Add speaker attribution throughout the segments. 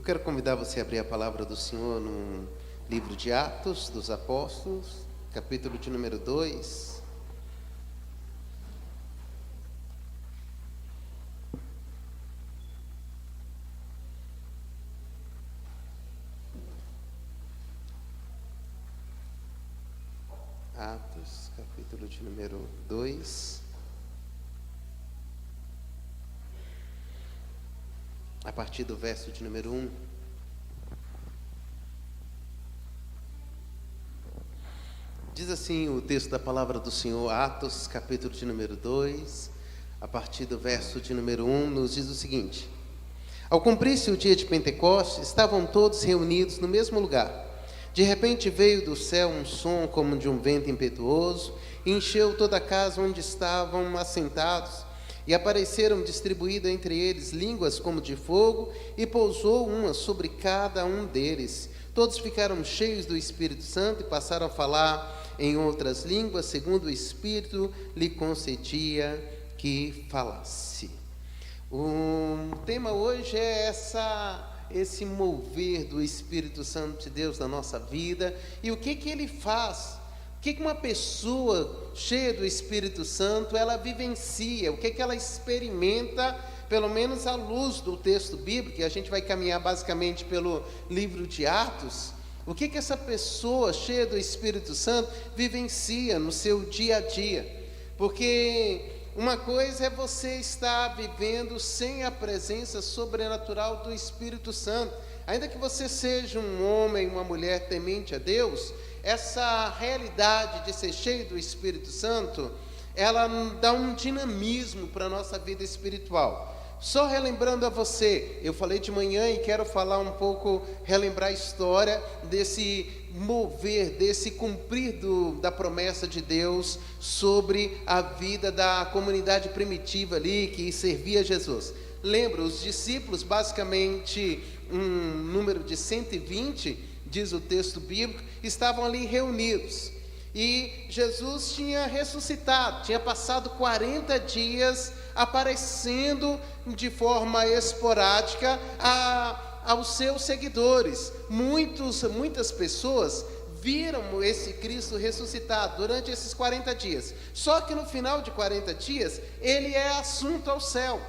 Speaker 1: quero convidar você a abrir a palavra do Senhor no livro de Atos dos Apóstolos, capítulo de número 2. Atos, capítulo de número 2. A partir do verso de número 1. Diz assim o texto da palavra do Senhor, Atos, capítulo de número 2, a partir do verso de número 1, nos diz o seguinte: Ao cumprir-se o dia de Pentecostes, estavam todos reunidos no mesmo lugar. De repente veio do céu um som como de um vento impetuoso, e encheu toda a casa onde estavam assentados. E apareceram distribuídas entre eles línguas como de fogo, e pousou uma sobre cada um deles. Todos ficaram cheios do Espírito Santo e passaram a falar em outras línguas, segundo o Espírito lhe concedia que falasse. O tema hoje é esse mover do Espírito Santo de Deus na nossa vida, e o que ele faz. O que uma pessoa cheia do Espírito Santo, ela vivencia, o que ela experimenta, pelo menos à luz do texto bíblico, e a gente vai caminhar basicamente pelo livro de Atos. O que essa pessoa cheia do Espírito Santo vivencia no seu dia a dia? Porque uma coisa é você estar vivendo sem a presença sobrenatural do Espírito Santo. Ainda que você seja um homem, uma mulher temente a Deus, essa realidade de ser cheio do Espírito Santo, ela dá um dinamismo para a nossa vida espiritual. Só relembrando a você, eu falei de manhã e quero falar um pouco, relembrar a história desse mover, desse cumprir da promessa de Deus sobre a vida da comunidade primitiva ali que servia Jesus. Lembra, os discípulos, basicamente um número de 120, diz o texto bíblico, estavam ali reunidos. E Jesus tinha ressuscitado, tinha passado 40 dias aparecendo de forma esporádica aos seus seguidores. Muitas pessoas viram esse Cristo ressuscitado durante esses 40 dias. Só que no final de 40 dias, ele é assunto ao céu.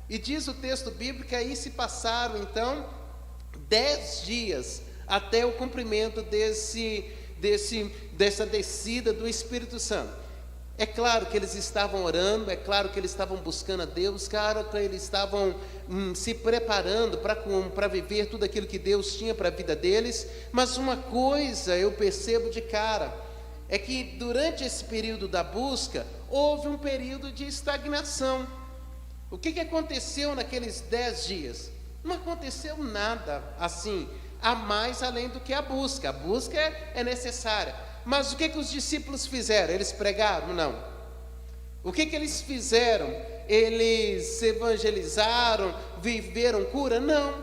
Speaker 1: E diz o texto bíblico que aí se passaram então 10 dias até o cumprimento dessa descida do Espírito Santo. É claro que eles estavam orando, é claro que eles estavam buscando a Deus, claro que eles estavam se preparando para viver tudo aquilo que Deus tinha para a vida deles, mas uma coisa eu percebo de cara, é que durante esse período da busca, houve um período de estagnação. O que aconteceu naqueles 10 dias? Não aconteceu nada assim, a mais além do que a busca. A busca é necessária. Mas o que os discípulos fizeram? Eles pregaram? Não. O que eles fizeram? Eles evangelizaram, viveram cura? Não.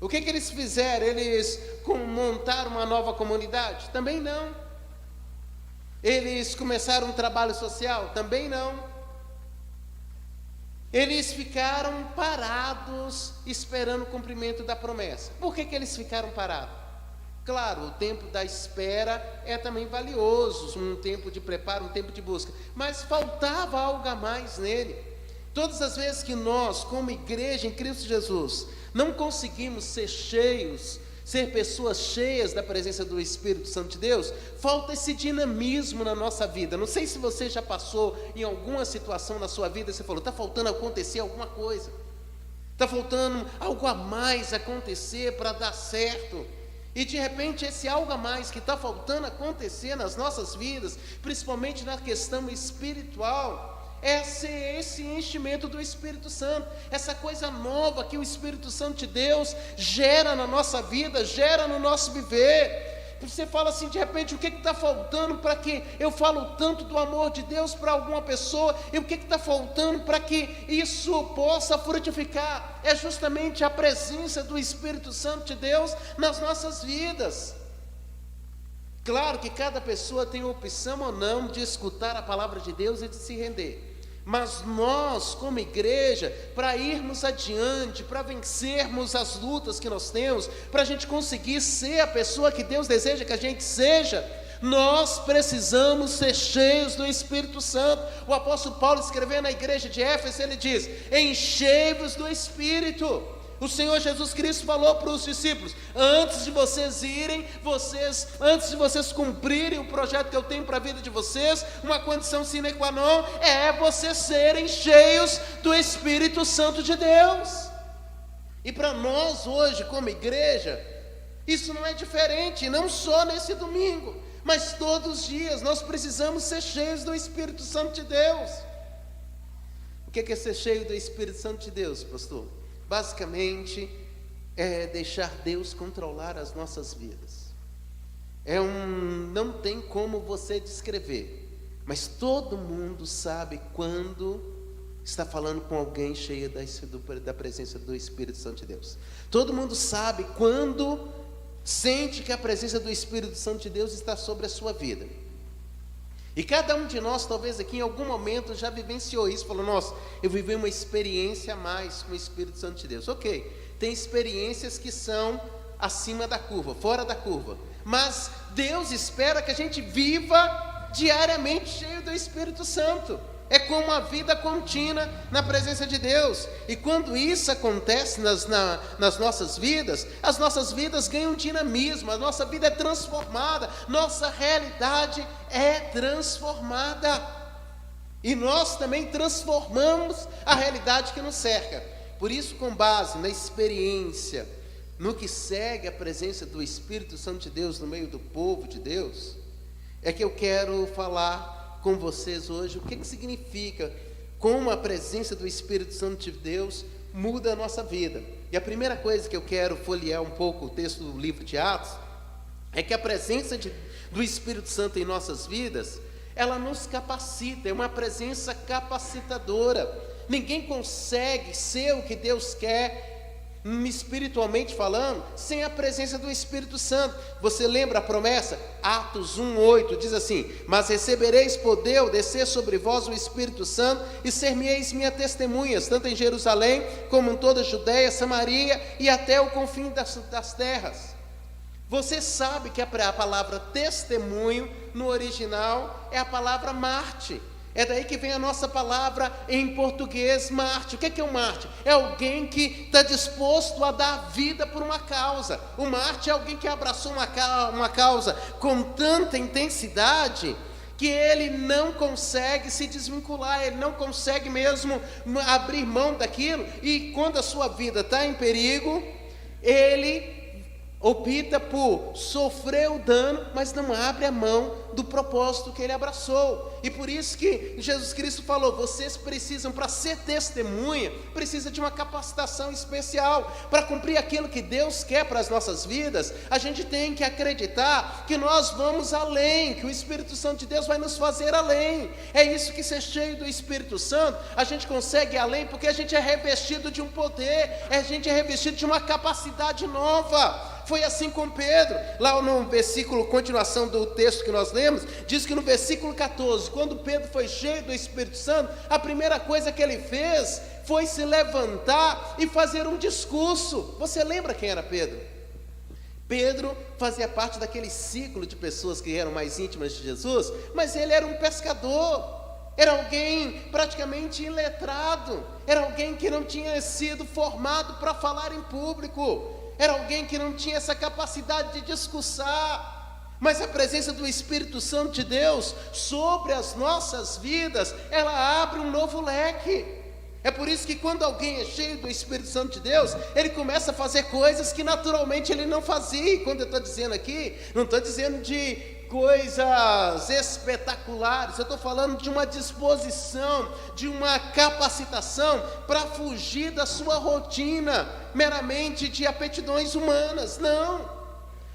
Speaker 1: O que eles fizeram? Eles montaram uma nova comunidade? Também não. Eles começaram um trabalho social? Também não. Eles ficaram parados esperando o cumprimento da promessa. Por que eles ficaram parados? Claro, o tempo da espera é também valioso, um tempo de preparo, um tempo de busca, mas faltava algo a mais nele. Todas as vezes que nós, como igreja em Cristo Jesus, não conseguimos ser cheios, ser pessoas cheias da presença do Espírito Santo de Deus, falta esse dinamismo na nossa vida. Não sei se você já passou em alguma situação na sua vida, você falou, está faltando acontecer alguma coisa, está faltando algo a mais acontecer para dar certo. E de repente esse algo a mais que está faltando acontecer nas nossas vidas, principalmente na questão espiritual, é ser esse enchimento do Espírito Santo, essa coisa nova que o Espírito Santo de Deus gera na nossa vida, gera no nosso viver. Você fala assim, de repente, o que está faltando para que eu falo tanto do amor de Deus para alguma pessoa, e o que está faltando para que isso possa frutificar? É justamente a presença do Espírito Santo de Deus nas nossas vidas. Claro que cada pessoa tem a opção ou não de escutar a palavra de Deus e de se render. Mas nós, como igreja, para irmos adiante, para vencermos as lutas que nós temos, para a gente conseguir ser a pessoa que Deus deseja que a gente seja, nós precisamos ser cheios do Espírito Santo. O apóstolo Paulo, escrevendo na igreja de Éfeso, ele diz: enchei-vos do Espírito. O Senhor Jesus Cristo falou para os discípulos: antes de vocês irem, antes de vocês cumprirem o projeto que eu tenho para a vida de vocês, uma condição sine qua non é vocês serem cheios do Espírito Santo de Deus. E para nós hoje, como igreja, isso não é diferente, não só nesse domingo, mas todos os dias nós precisamos ser cheios do Espírito Santo de Deus. O que é ser cheio do Espírito Santo de Deus, pastor? Basicamente, é deixar Deus controlar as nossas vidas. Não tem como você descrever, mas todo mundo sabe quando está falando com alguém cheio da presença do Espírito Santo de Deus. Todo mundo sabe quando sente que a presença do Espírito Santo de Deus está sobre a sua vida. E cada um de nós, talvez aqui em algum momento, já vivenciou isso. Falou: nossa, eu vivi uma experiência a mais com o Espírito Santo de Deus. Ok, tem experiências que são acima da curva, fora da curva, mas Deus espera que a gente viva diariamente cheio do Espírito Santo. É como uma vida contínua na presença de Deus. E quando isso acontece nas nossas vidas, as nossas vidas ganham dinamismo, a nossa vida é transformada, nossa realidade é transformada. E nós também transformamos a realidade que nos cerca. Por isso, com base na experiência, no que segue a presença do Espírito Santo de Deus no meio do povo de Deus, é que eu quero falar com vocês hoje o que significa como a presença do Espírito Santo de Deus muda a nossa vida. E a primeira coisa que eu quero folhear um pouco o texto do livro de Atos é que a presença do Espírito Santo em nossas vidas, ela nos capacita, é uma presença capacitadora. Ninguém consegue ser o que Deus quer, espiritualmente falando, sem a presença do Espírito Santo. Você lembra a promessa? Atos 1:8 diz assim: mas recebereis poder ao descer sobre vós o Espírito Santo, e ser-me-eis minhas testemunhas, tanto em Jerusalém, como em toda a Judeia, Samaria e até o confim das terras. Você sabe que a palavra testemunho no original é a palavra mártir. É daí que vem a nossa palavra em português, mártir. O que é um mártir? É alguém que está disposto a dar vida por uma causa. O mártir é alguém que abraçou uma causa com tanta intensidade que ele não consegue se desvincular, ele não consegue mesmo abrir mão daquilo. E quando a sua vida está em perigo, ele opta por sofrer o dano, mas não abre a mão do propósito que ele abraçou. E por isso que Jesus Cristo falou: vocês precisam, para ser testemunha, precisa de uma capacitação especial para cumprir aquilo que Deus quer para as nossas vidas. A gente tem que acreditar que nós vamos além, que o Espírito Santo de Deus vai nos fazer além. É isso que ser cheio do Espírito Santo, a gente consegue ir além, porque a gente é revestido de um poder, a gente é revestido de uma capacidade nova. Foi assim com Pedro. Lá no versículo, continuação do texto que nós lemos, diz que no versículo 14, quando Pedro foi cheio do Espírito Santo, a primeira coisa que ele fez foi se levantar e fazer um discurso. Você lembra quem era Pedro? Pedro fazia parte daquele ciclo de pessoas que eram mais íntimas de Jesus, mas ele era um pescador, era alguém praticamente iletrado, era alguém que não tinha sido formado para falar em público, era alguém que não tinha essa capacidade de discursar. Mas a presença do Espírito Santo de Deus sobre as nossas vidas, ela abre um novo leque. É por isso que quando alguém é cheio do Espírito Santo de Deus, ele começa a fazer coisas que naturalmente ele não fazia. E quando eu estou dizendo aqui, não estou dizendo de coisas espetaculares, eu estou falando de uma disposição, de uma capacitação para fugir da sua rotina meramente de aptidões humanas. Não,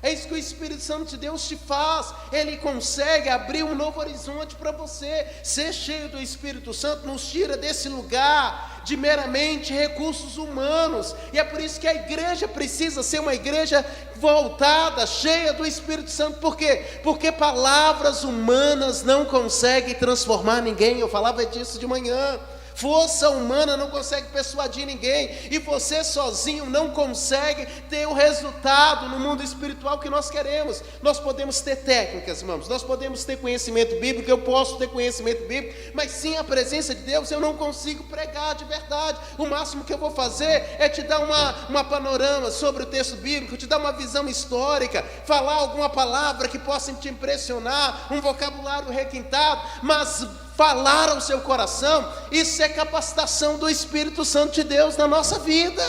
Speaker 1: É isso que o Espírito Santo de Deus te faz. Ele consegue abrir um novo horizonte para você. Ser cheio do Espírito Santo nos tira desse lugar de meramente recursos humanos. E é por isso que a igreja precisa ser uma igreja voltada, cheia do Espírito Santo. Por quê? Porque palavras humanas não conseguem transformar ninguém. Eu falava disso de manhã. Força humana não consegue persuadir ninguém, e você sozinho não consegue ter o resultado no mundo espiritual que nós queremos. Nós podemos ter técnicas, irmãos, nós podemos ter conhecimento bíblico, eu posso ter conhecimento bíblico, mas sem a presença de Deus eu não consigo pregar de verdade. O máximo que eu vou fazer é te dar uma panorama sobre o texto bíblico, te dar uma visão histórica, falar alguma palavra que possa te impressionar, um vocabulário requintado, mas falar ao seu coração, isso é capacitação do Espírito Santo de Deus na nossa vida.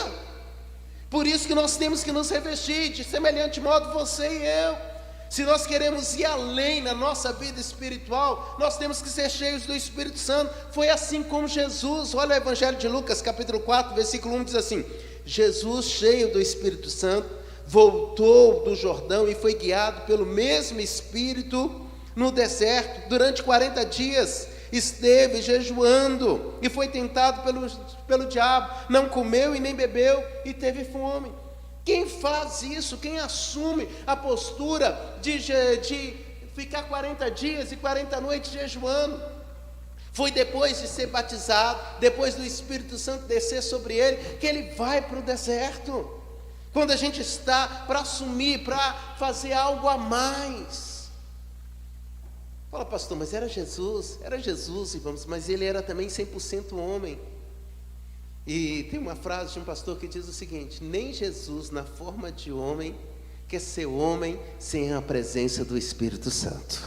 Speaker 1: Por isso que nós temos que nos revestir de semelhante modo você e eu. Se nós queremos ir além na nossa vida espiritual, nós temos que ser cheios do Espírito Santo. Foi assim como Jesus, olha o Evangelho de Lucas, capítulo 4, versículo 1, diz assim: Jesus, cheio do Espírito Santo, voltou do Jordão e foi guiado pelo mesmo Espírito no deserto. Durante 40 dias esteve jejuando e foi tentado pelo diabo, não comeu e nem bebeu e teve fome. Quem faz isso, quem assume a postura de ficar 40 dias e 40 noites jejuando, foi depois de ser batizado, depois do Espírito Santo descer sobre ele, que ele vai para o deserto. Quando a gente está para assumir, para fazer algo a mais. Fala, pastor, mas era Jesus, irmãos, mas ele era também 100% homem. E tem uma frase de um pastor que diz o seguinte: nem Jesus, na forma de homem, quer ser homem sem a presença do Espírito Santo.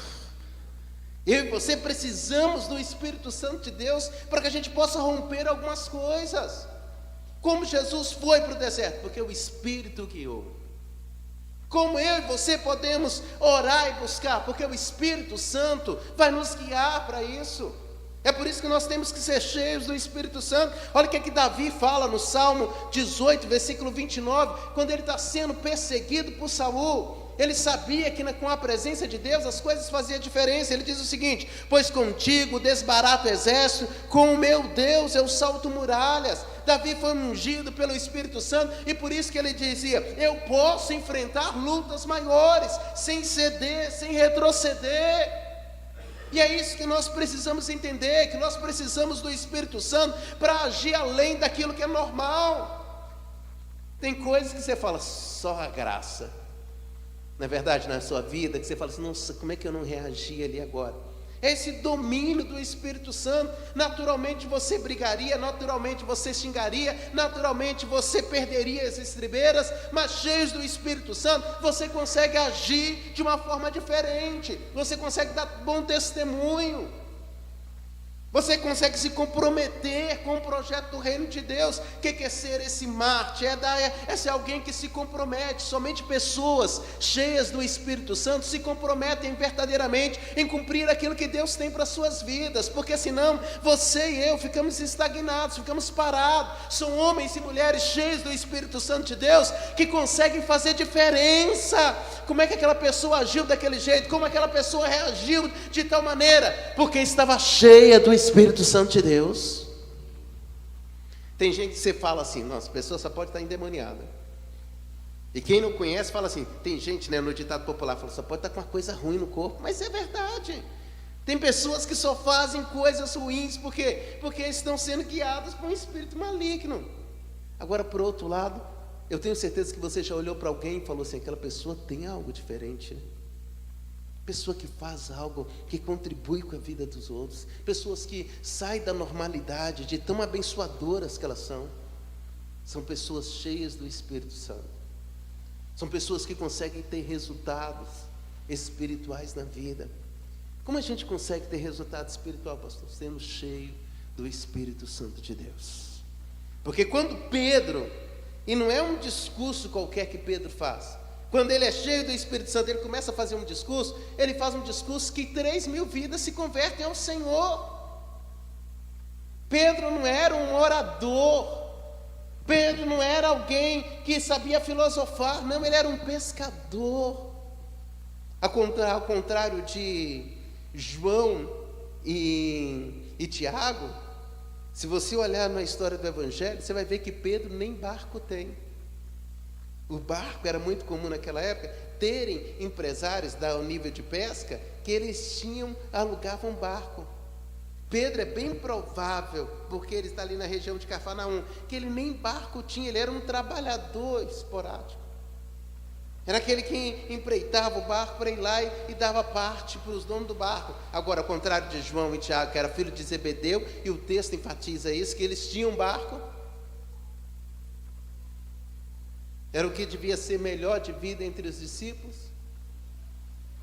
Speaker 1: Eu e você precisamos do Espírito Santo de Deus para que a gente possa romper algumas coisas. Como Jesus foi para o deserto? Porque o Espírito guiou. Como eu e você podemos orar e buscar? Porque o Espírito Santo vai nos guiar para isso. É por isso que nós temos que ser cheios do Espírito Santo. Olha o que Davi fala no Salmo 18, versículo 29, quando ele está sendo perseguido por Saul. Ele sabia que com a presença de Deus as coisas faziam diferença. Ele diz o seguinte: pois contigo desbarato o exército, com o meu Deus eu salto muralhas. Davi foi ungido pelo Espírito Santo, e por isso que ele dizia: eu posso enfrentar lutas maiores, sem ceder, sem retroceder. E é isso que nós precisamos entender, que nós precisamos do Espírito Santo para agir além daquilo que é normal. Tem coisas que você fala, só a graça. Na verdade, na sua vida, que você fala assim, nossa, como é que eu não reagi ali agora? É esse domínio do Espírito Santo. Naturalmente você brigaria, naturalmente você xingaria, naturalmente você perderia as estribeiras, mas cheios do Espírito Santo, você consegue agir de uma forma diferente, você consegue dar bom testemunho. Você consegue se comprometer com o projeto do reino de Deus. O que é ser esse mártir? É ser alguém que se compromete. Somente pessoas cheias do Espírito Santo se comprometem verdadeiramente em cumprir aquilo que Deus tem para as suas vidas, porque senão você e eu ficamos estagnados, ficamos parados. São homens e mulheres cheios do Espírito Santo de Deus que conseguem fazer diferença. Como é que aquela pessoa agiu daquele jeito? Como aquela pessoa reagiu de tal maneira? Porque estava cheia do Espírito Santo de Deus. Tem gente que você fala assim, nossa, a pessoa só pode estar endemoniada. E quem não conhece fala assim, tem gente, né, no ditado popular, fala, só pode estar com uma coisa ruim no corpo, mas é verdade. Tem pessoas que só fazem coisas ruins, por quê? Porque estão sendo guiadas por um espírito maligno. Agora, por outro lado, eu tenho certeza que você já olhou para alguém e falou assim, aquela pessoa tem algo diferente, né? Pessoa que faz algo, que contribui com a vida dos outros, pessoas que saem da normalidade, de tão abençoadoras que elas são pessoas cheias do Espírito Santo, são pessoas que conseguem ter resultados espirituais na vida. Como a gente consegue ter resultado espiritual, pastor? Sendo cheio do Espírito Santo de Deus. Porque quando Pedro, e não é um discurso qualquer que Pedro faz, quando ele é cheio do Espírito Santo, ele começa a fazer um discurso, ele faz um discurso que 3.000 vidas se convertem ao Senhor. Pedro não era um orador Pedro não era alguém que sabia filosofar, não, ele era um pescador. Ao contrário de João e Tiago, se você olhar na história do Evangelho, você vai ver que Pedro nem barco tem. O barco era muito comum naquela época, terem empresários ao nível de pesca, que eles alugavam barco. Pedro é bem provável, porque ele está ali na região de Cafarnaum, que ele nem barco tinha, ele era um trabalhador esporádico. Era aquele que empreitava o barco para ir lá e dava parte para os donos do barco. Agora, ao contrário de João e Tiago, que era filho de Zebedeu, e o texto enfatiza isso, que eles tinham barco. Era o que devia ser melhor de vida entre os discípulos.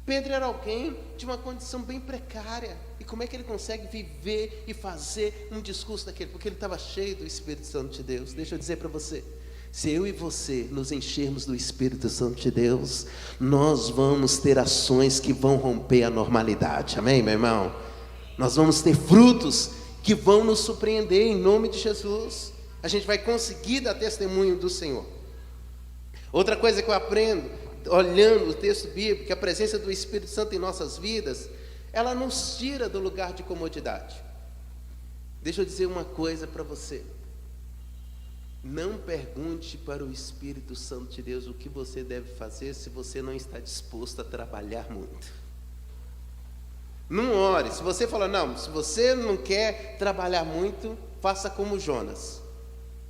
Speaker 1: Pedro era alguém de uma condição bem precária. E como é que ele consegue viver e fazer um discurso daquele? Porque ele estava cheio do Espírito Santo de Deus. Deixa eu dizer para você, se eu e você nos enchermos do Espírito Santo de Deus, nós vamos ter ações que vão romper a normalidade. Amém, meu irmão? Nós vamos ter frutos que vão nos surpreender em nome de Jesus. A gente vai conseguir dar testemunho do Senhor. Outra coisa que eu aprendo, olhando o texto bíblico, que a presença do Espírito Santo em nossas vidas, ela nos tira do lugar de comodidade. Deixa eu dizer uma coisa para você. Não pergunte para o Espírito Santo de Deus o que você deve fazer se você não está disposto a trabalhar muito. Não ore. Se você falar, não, se você não quer trabalhar muito, faça como Jonas.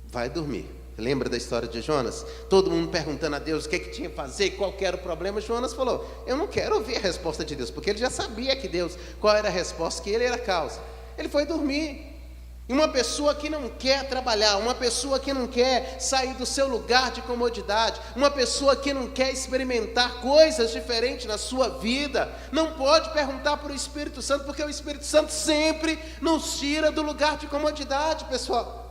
Speaker 1: Vai dormir. Lembra da história de Jonas? Todo mundo perguntando a Deus o que tinha que fazer, qual que era o problema. Jonas falou, eu não quero ouvir a resposta de Deus, porque ele já sabia que Deus, qual era a resposta, que ele era a causa. Ele foi dormir. E uma pessoa que não quer trabalhar, uma pessoa que não quer sair do seu lugar de comodidade, uma pessoa que não quer experimentar coisas diferentes na sua vida, não pode perguntar para o Espírito Santo, porque o Espírito Santo sempre nos tira do lugar de comodidade, pessoal.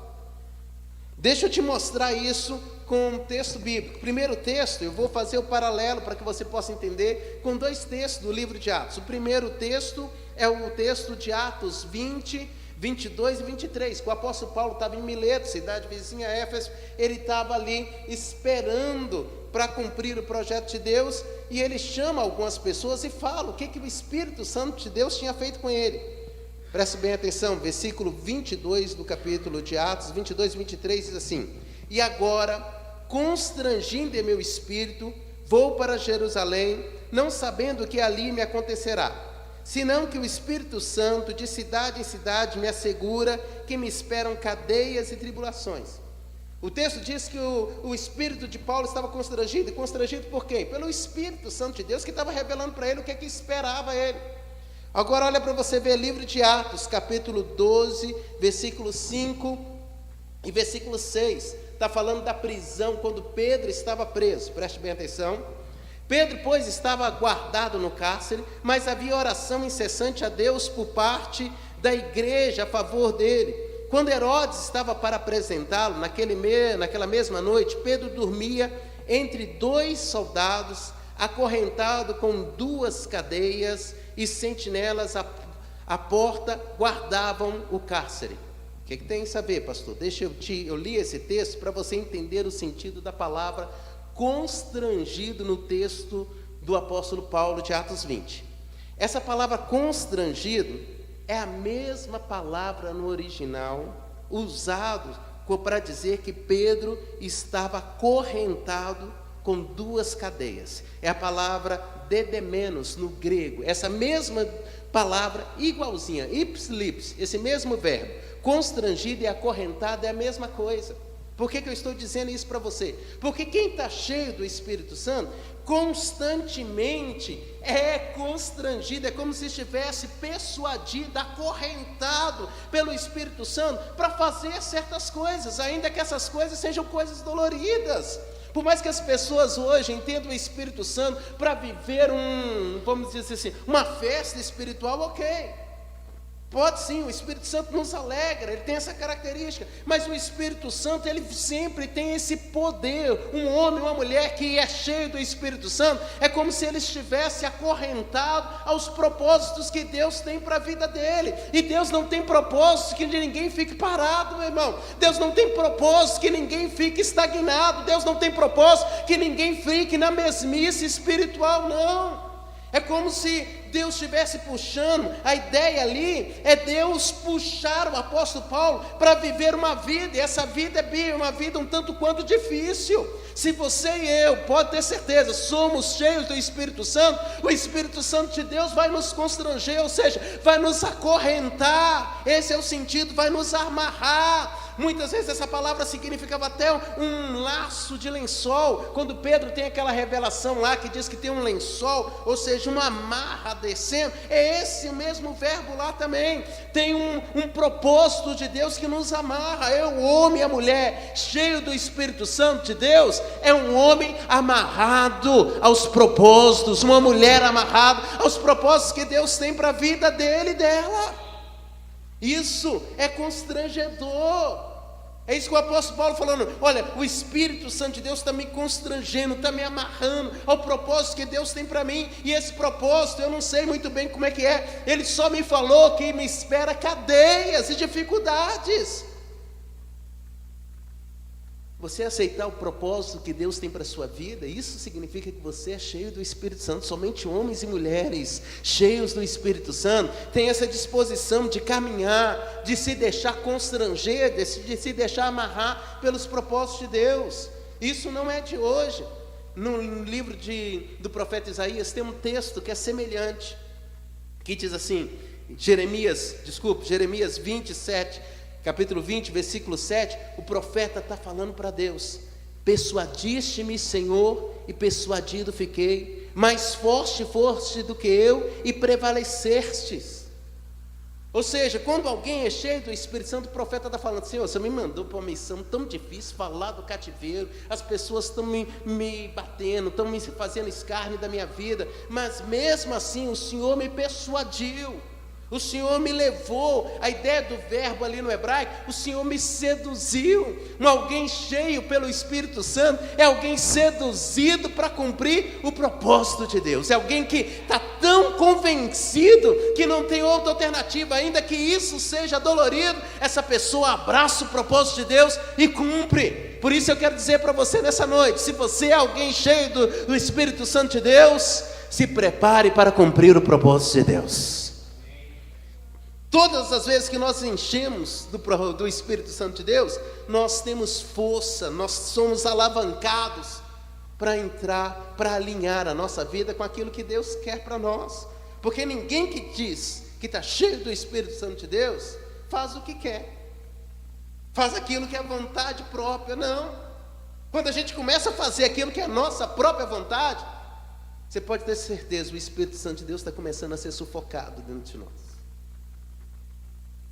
Speaker 1: Deixa eu te mostrar isso com um texto bíblico. Primeiro texto, eu vou fazer o paralelo para que você possa entender com dois textos do livro de Atos. O primeiro texto é o texto de Atos 20, 22 e 23, que o apóstolo Paulo estava em Mileto, cidade vizinha a Éfeso. Ele estava ali esperando para cumprir o projeto de Deus, e ele chama algumas pessoas e fala o que o Espírito Santo de Deus tinha feito com ele. Preste bem atenção, versículo 22 do capítulo de Atos, 22 e 23 diz assim: e agora, constrangindo em meu espírito, vou para Jerusalém, não sabendo o que ali me acontecerá, senão que o Espírito Santo de cidade em cidade me assegura que me esperam cadeias e tribulações. O texto diz que o espírito de Paulo estava constrangido. E constrangido por quem? Pelo Espírito Santo de Deus, que estava revelando para ele o que esperava ele. Agora olha para você ver, livro de Atos, capítulo 12, versículo 5 e versículo 6. Está falando da prisão, quando Pedro estava preso. Preste bem atenção. Pedro, pois, estava guardado no cárcere, mas havia oração incessante a Deus por parte da igreja a favor dele. Quando Herodes estava para apresentá-lo, naquela mesma noite, Pedro dormia entre dois soldados, acorrentado com duas cadeias, e sentinelas à porta guardavam o cárcere. O que tem a saber, pastor? Eu li esse texto para você entender o sentido da palavra constrangido no texto do apóstolo Paulo de Atos 20. Essa palavra constrangido é a mesma palavra no original usado para dizer que Pedro estava acorrentado com duas cadeias. É a palavra dedemenos no grego, essa mesma palavra igualzinha, ipsilips, esse mesmo verbo, constrangido e acorrentado é a mesma coisa. Por que eu estou dizendo isso para você? Porque quem está cheio do Espírito Santo, constantemente é constrangido, é como se estivesse persuadido, acorrentado pelo Espírito Santo para fazer certas coisas, ainda que essas coisas sejam coisas doloridas. Por mais que as pessoas hoje entendam o Espírito Santo para viver vamos dizer assim, uma festa espiritual, ok. Pode sim, o Espírito Santo nos alegra, ele tem essa característica, mas o Espírito Santo, ele sempre tem esse poder. Um homem, uma mulher que é cheio do Espírito Santo, é como se ele estivesse acorrentado aos propósitos que Deus tem para a vida dele. E Deus não tem propósito que ninguém fique parado, meu irmão. Deus não tem propósito que ninguém fique estagnado. Deus não tem propósito que ninguém fique na mesmice espiritual, não. É como se Deus estivesse puxando. A ideia ali é Deus puxar o apóstolo Paulo para viver uma vida, e essa vida é uma vida um tanto quanto difícil. Se você e eu, pode ter certeza, somos cheios do Espírito Santo, o Espírito Santo de Deus vai nos constranger, ou seja, vai nos acorrentar. Esse é o sentido, vai nos amarrar. Muitas vezes essa palavra significava até um laço de lençol. Quando Pedro tem aquela revelação lá que diz que tem um lençol, ou seja, uma amarra descendo, é esse o mesmo verbo lá também. Tem um propósito de Deus que nos amarra. É o homem e a mulher cheio do Espírito Santo de Deus, é um homem amarrado aos propósitos, uma mulher amarrada aos propósitos que Deus tem para a vida dele e dela. Isso é constrangedor. É isso que o apóstolo Paulo falando: olha, o Espírito Santo de Deus está me constrangendo, está me amarrando ao propósito que Deus tem para mim. E esse propósito eu não sei muito bem como é que é. Ele só me falou que me espera cadeias e dificuldades. Você aceitar o propósito que Deus tem para a sua vida, isso significa que você é cheio do Espírito Santo. Somente homens e mulheres cheios do Espírito Santo têm essa disposição de caminhar, de se deixar constranger, de se deixar amarrar pelos propósitos de Deus. Isso não é de hoje. No livro do profeta Isaías tem um texto que é semelhante, que diz assim, Jeremias 27, capítulo 20, versículo 7, o profeta está falando para Deus: persuadiste-me, Senhor, e persuadido fiquei, mais forte foste do que eu, e prevalecestes. Ou seja, quando alguém é cheio do Espírito Santo, o profeta está falando: Senhor, você me mandou para uma missão tão difícil, falar do cativeiro, as pessoas estão me batendo, estão me fazendo escárnio da minha vida, mas mesmo assim o Senhor me persuadiu. O Senhor me levou, a ideia do verbo ali no hebraico, o Senhor me seduziu. Alguém cheio pelo Espírito Santo é alguém seduzido para cumprir o propósito de Deus. É alguém que está tão convencido que não tem outra alternativa, ainda que isso seja dolorido, essa pessoa abraça o propósito de Deus e cumpre. Por isso eu quero dizer para você nessa noite: se você é alguém cheio do Espírito Santo de Deus, se prepare para cumprir o propósito de Deus. Todas as vezes que nós enchemos do Espírito Santo de Deus, nós temos força, nós somos alavancados para entrar, para alinhar a nossa vida com aquilo que Deus quer para nós. Porque ninguém que diz que está cheio do Espírito Santo de Deus, faz o que quer, faz aquilo que é vontade própria, não. Quando a gente começa a fazer aquilo que é a nossa própria vontade, você pode ter certeza, o Espírito Santo de Deus está começando a ser sufocado dentro de nós.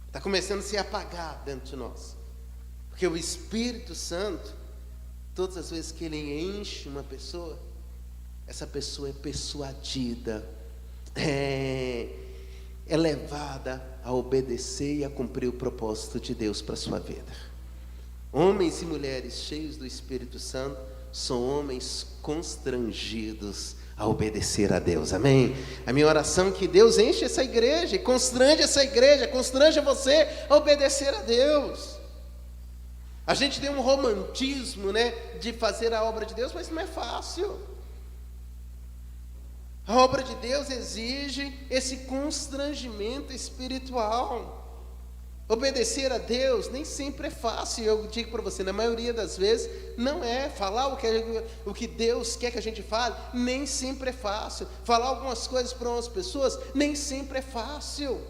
Speaker 1: Está começando a se apagar dentro de nós. Porque o Espírito Santo, todas as vezes que ele enche uma pessoa, essa pessoa é persuadida, é levada a obedecer e a cumprir o propósito de Deus para a sua vida. Homens e mulheres cheios do Espírito Santo são homens constrangidos a obedecer a Deus, amém? A minha oração é que Deus enche essa igreja, e constrange essa igreja, constrange você a obedecer a Deus. A gente tem um romantismo, de fazer a obra de Deus, mas não é fácil. A obra de Deus exige esse constrangimento espiritual. Obedecer a Deus nem sempre é fácil. Eu digo para você, na maioria das vezes não é. Falar o que Deus quer que a gente fale nem sempre é fácil. Falar algumas coisas para umas pessoas nem sempre é fácil.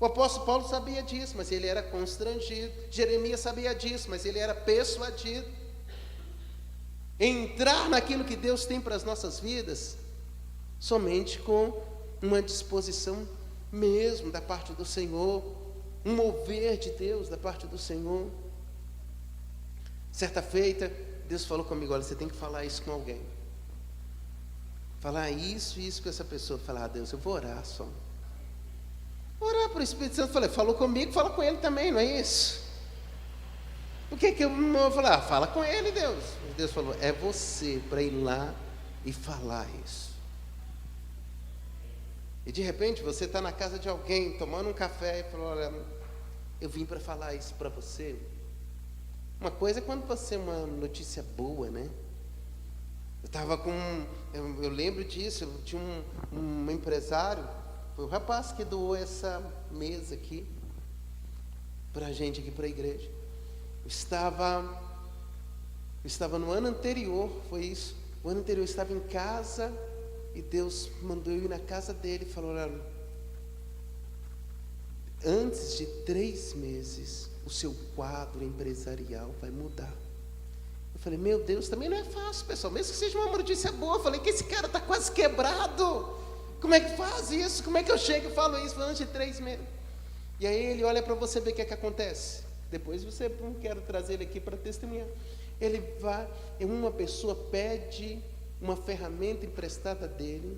Speaker 1: O apóstolo Paulo sabia disso, mas ele era constrangido. Jeremias sabia disso, mas ele era persuadido. Entrar naquilo que Deus tem para as nossas vidas somente com uma disposição mesmo da parte do Senhor, um mover de Deus da parte do Senhor. Certa feita, Deus falou comigo: olha, você tem que falar isso com alguém. Falar isso e isso com essa pessoa. Falar: Deus, eu vou orar só. Orar para o Espírito Santo. Falei, falou comigo, fala com ele também, não é isso? O que eu falei? Fala com ele, Deus. Deus falou, é você para ir lá e falar isso. E de repente você está na casa de alguém, tomando um café e falou, olha, eu vim para falar isso para você. Uma coisa é quando você é uma notícia boa, né? Eu lembro disso, eu tinha um empresário, foi o rapaz que doou essa mesa aqui, para a gente aqui, para a igreja. Eu estava no ano anterior, foi isso, o ano anterior eu estava em casa, e Deus mandou eu ir na casa dele e falou, olha, antes de 3 meses, o seu quadro empresarial vai mudar. Eu falei, meu Deus, também não é fácil, pessoal, mesmo que seja uma notícia boa. Eu falei, que esse cara está quase quebrado, como é que faz isso? Como é que eu chego e falo isso antes de 3 meses? E aí ele olha para você ver o que é que acontece. Depois você, não quero trazer ele aqui para testemunhar. Ele vai, uma pessoa pede uma ferramenta emprestada dele,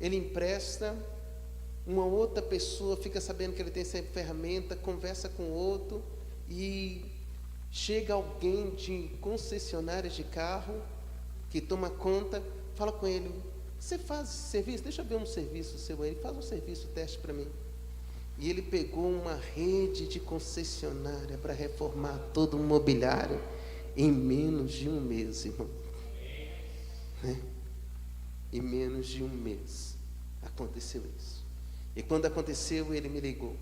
Speaker 1: ele empresta, uma outra pessoa fica sabendo que ele tem essa ferramenta, conversa com outro, e chega alguém de concessionárias de carro, que toma conta, fala com ele, você faz serviço? Deixa eu ver um serviço seu aí, faz um serviço, teste para mim. E ele pegou uma rede de concessionária para reformar todo o mobiliário em menos de 1 mês, irmão. Em menos de 1 mês aconteceu isso. E quando aconteceu, ele me ligou.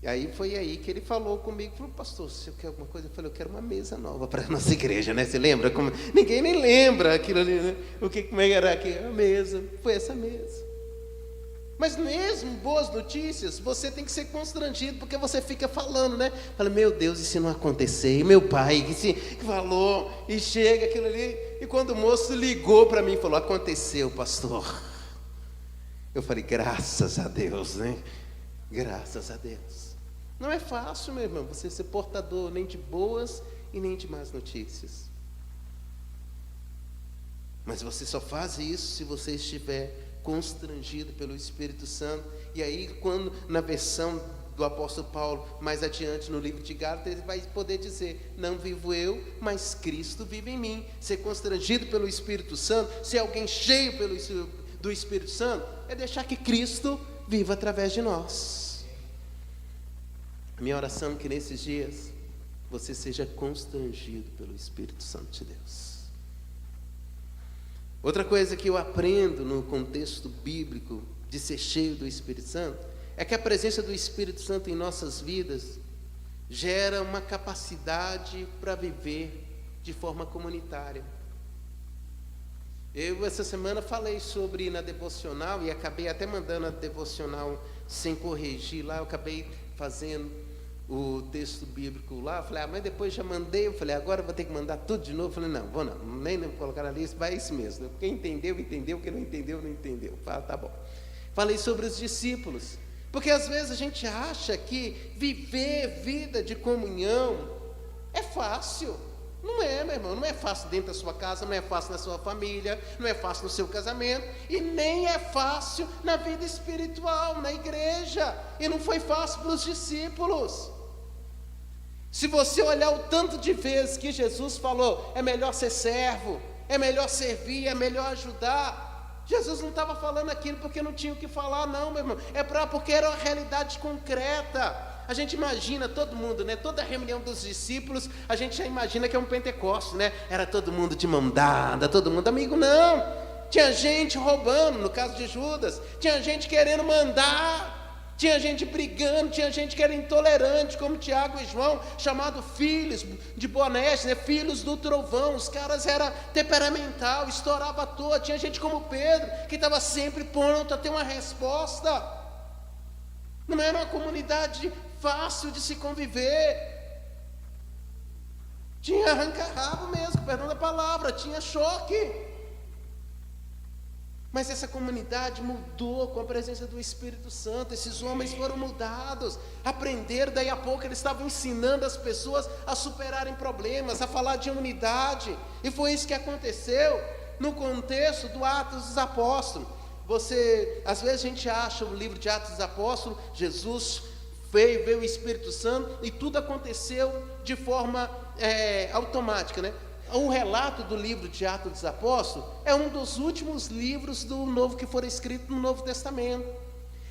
Speaker 1: E aí foi aí que ele falou comigo, falou, pastor, você quer alguma coisa? Eu falei, eu quero uma mesa nova para a nossa igreja, né? Você lembra? Ninguém nem lembra aquilo ali, né? Como é que era aqui? A mesa, foi essa mesa. Mas mesmo boas notícias, você tem que ser constrangido, porque você fica falando, né? Fala, meu Deus, e se não acontecer? E meu pai que falou, e chega aquilo ali, e quando o moço ligou para mim, falou, aconteceu, pastor. Eu falei, graças a Deus, né? Graças a Deus. Não é fácil, meu irmão, você ser portador nem de boas e nem de más notícias. Mas você só faz isso se você estiver constrangido pelo Espírito Santo. E aí, quando na versão do apóstolo Paulo, mais adiante no livro de Gálatas, ele vai poder dizer, não vivo eu, mas Cristo vive em mim. Ser constrangido pelo Espírito Santo, ser alguém cheio do Espírito Santo, é deixar que Cristo viva através de nós. A minha oração é que nesses dias você seja constrangido pelo Espírito Santo de Deus. Outra coisa que eu aprendo no contexto bíblico de ser cheio do Espírito Santo é que a presença do Espírito Santo em nossas vidas gera uma capacidade para viver de forma comunitária. Eu essa semana falei sobre na devocional e acabei até mandando a devocional sem corrigir lá, eu acabei fazendo o texto bíblico lá, eu falei, mas depois já mandei, eu falei, agora eu vou ter que mandar tudo de novo, eu falei, não, vou não, nem colocar na lista, vai isso mesmo, quem entendeu, entendeu, quem não entendeu, não entendeu, fala, tá bom. Falei sobre os discípulos, porque às vezes a gente acha que viver vida de comunhão é fácil. Não é, meu irmão, não é fácil dentro da sua casa, não é fácil na sua família, não é fácil no seu casamento, e nem é fácil na vida espiritual, na igreja, e não foi fácil para os discípulos. Se você olhar o tanto de vezes que Jesus falou, é melhor ser servo, é melhor servir, é melhor ajudar, Jesus não estava falando aquilo porque não tinha o que falar, não, meu irmão, porque era uma realidade concreta. A gente imagina todo mundo, né? Toda a reunião dos discípulos, a gente já imagina que é um Pentecostes, né? Era todo mundo de mão dada, todo mundo amigo, não. Tinha gente roubando, no caso de Judas, tinha gente querendo mandar, tinha gente brigando, tinha gente que era intolerante, como Tiago e João, chamado filhos de Boanerges, né? Filhos do trovão. Os caras eram temperamental, estourava à toa. Tinha gente como Pedro, que estava sempre pronto a ter uma resposta. Não era uma comunidade fácil de se conviver. Tinha arranca-rabo mesmo, perdão da palavra, tinha choque. Mas essa comunidade mudou com a presença do Espírito Santo. Esses homens foram mudados, aprenderam, daí a pouco eles estavam ensinando as pessoas a superarem problemas, a falar de unidade. E foi isso que aconteceu no contexto do Atos dos Apóstolos. Às vezes a gente acha o livro de Atos dos Apóstolos, Jesus veio o Espírito Santo e tudo aconteceu de forma automática, né? O relato do livro de Atos dos Apóstolos é um dos últimos livros do Novo que foram escritos no Novo Testamento.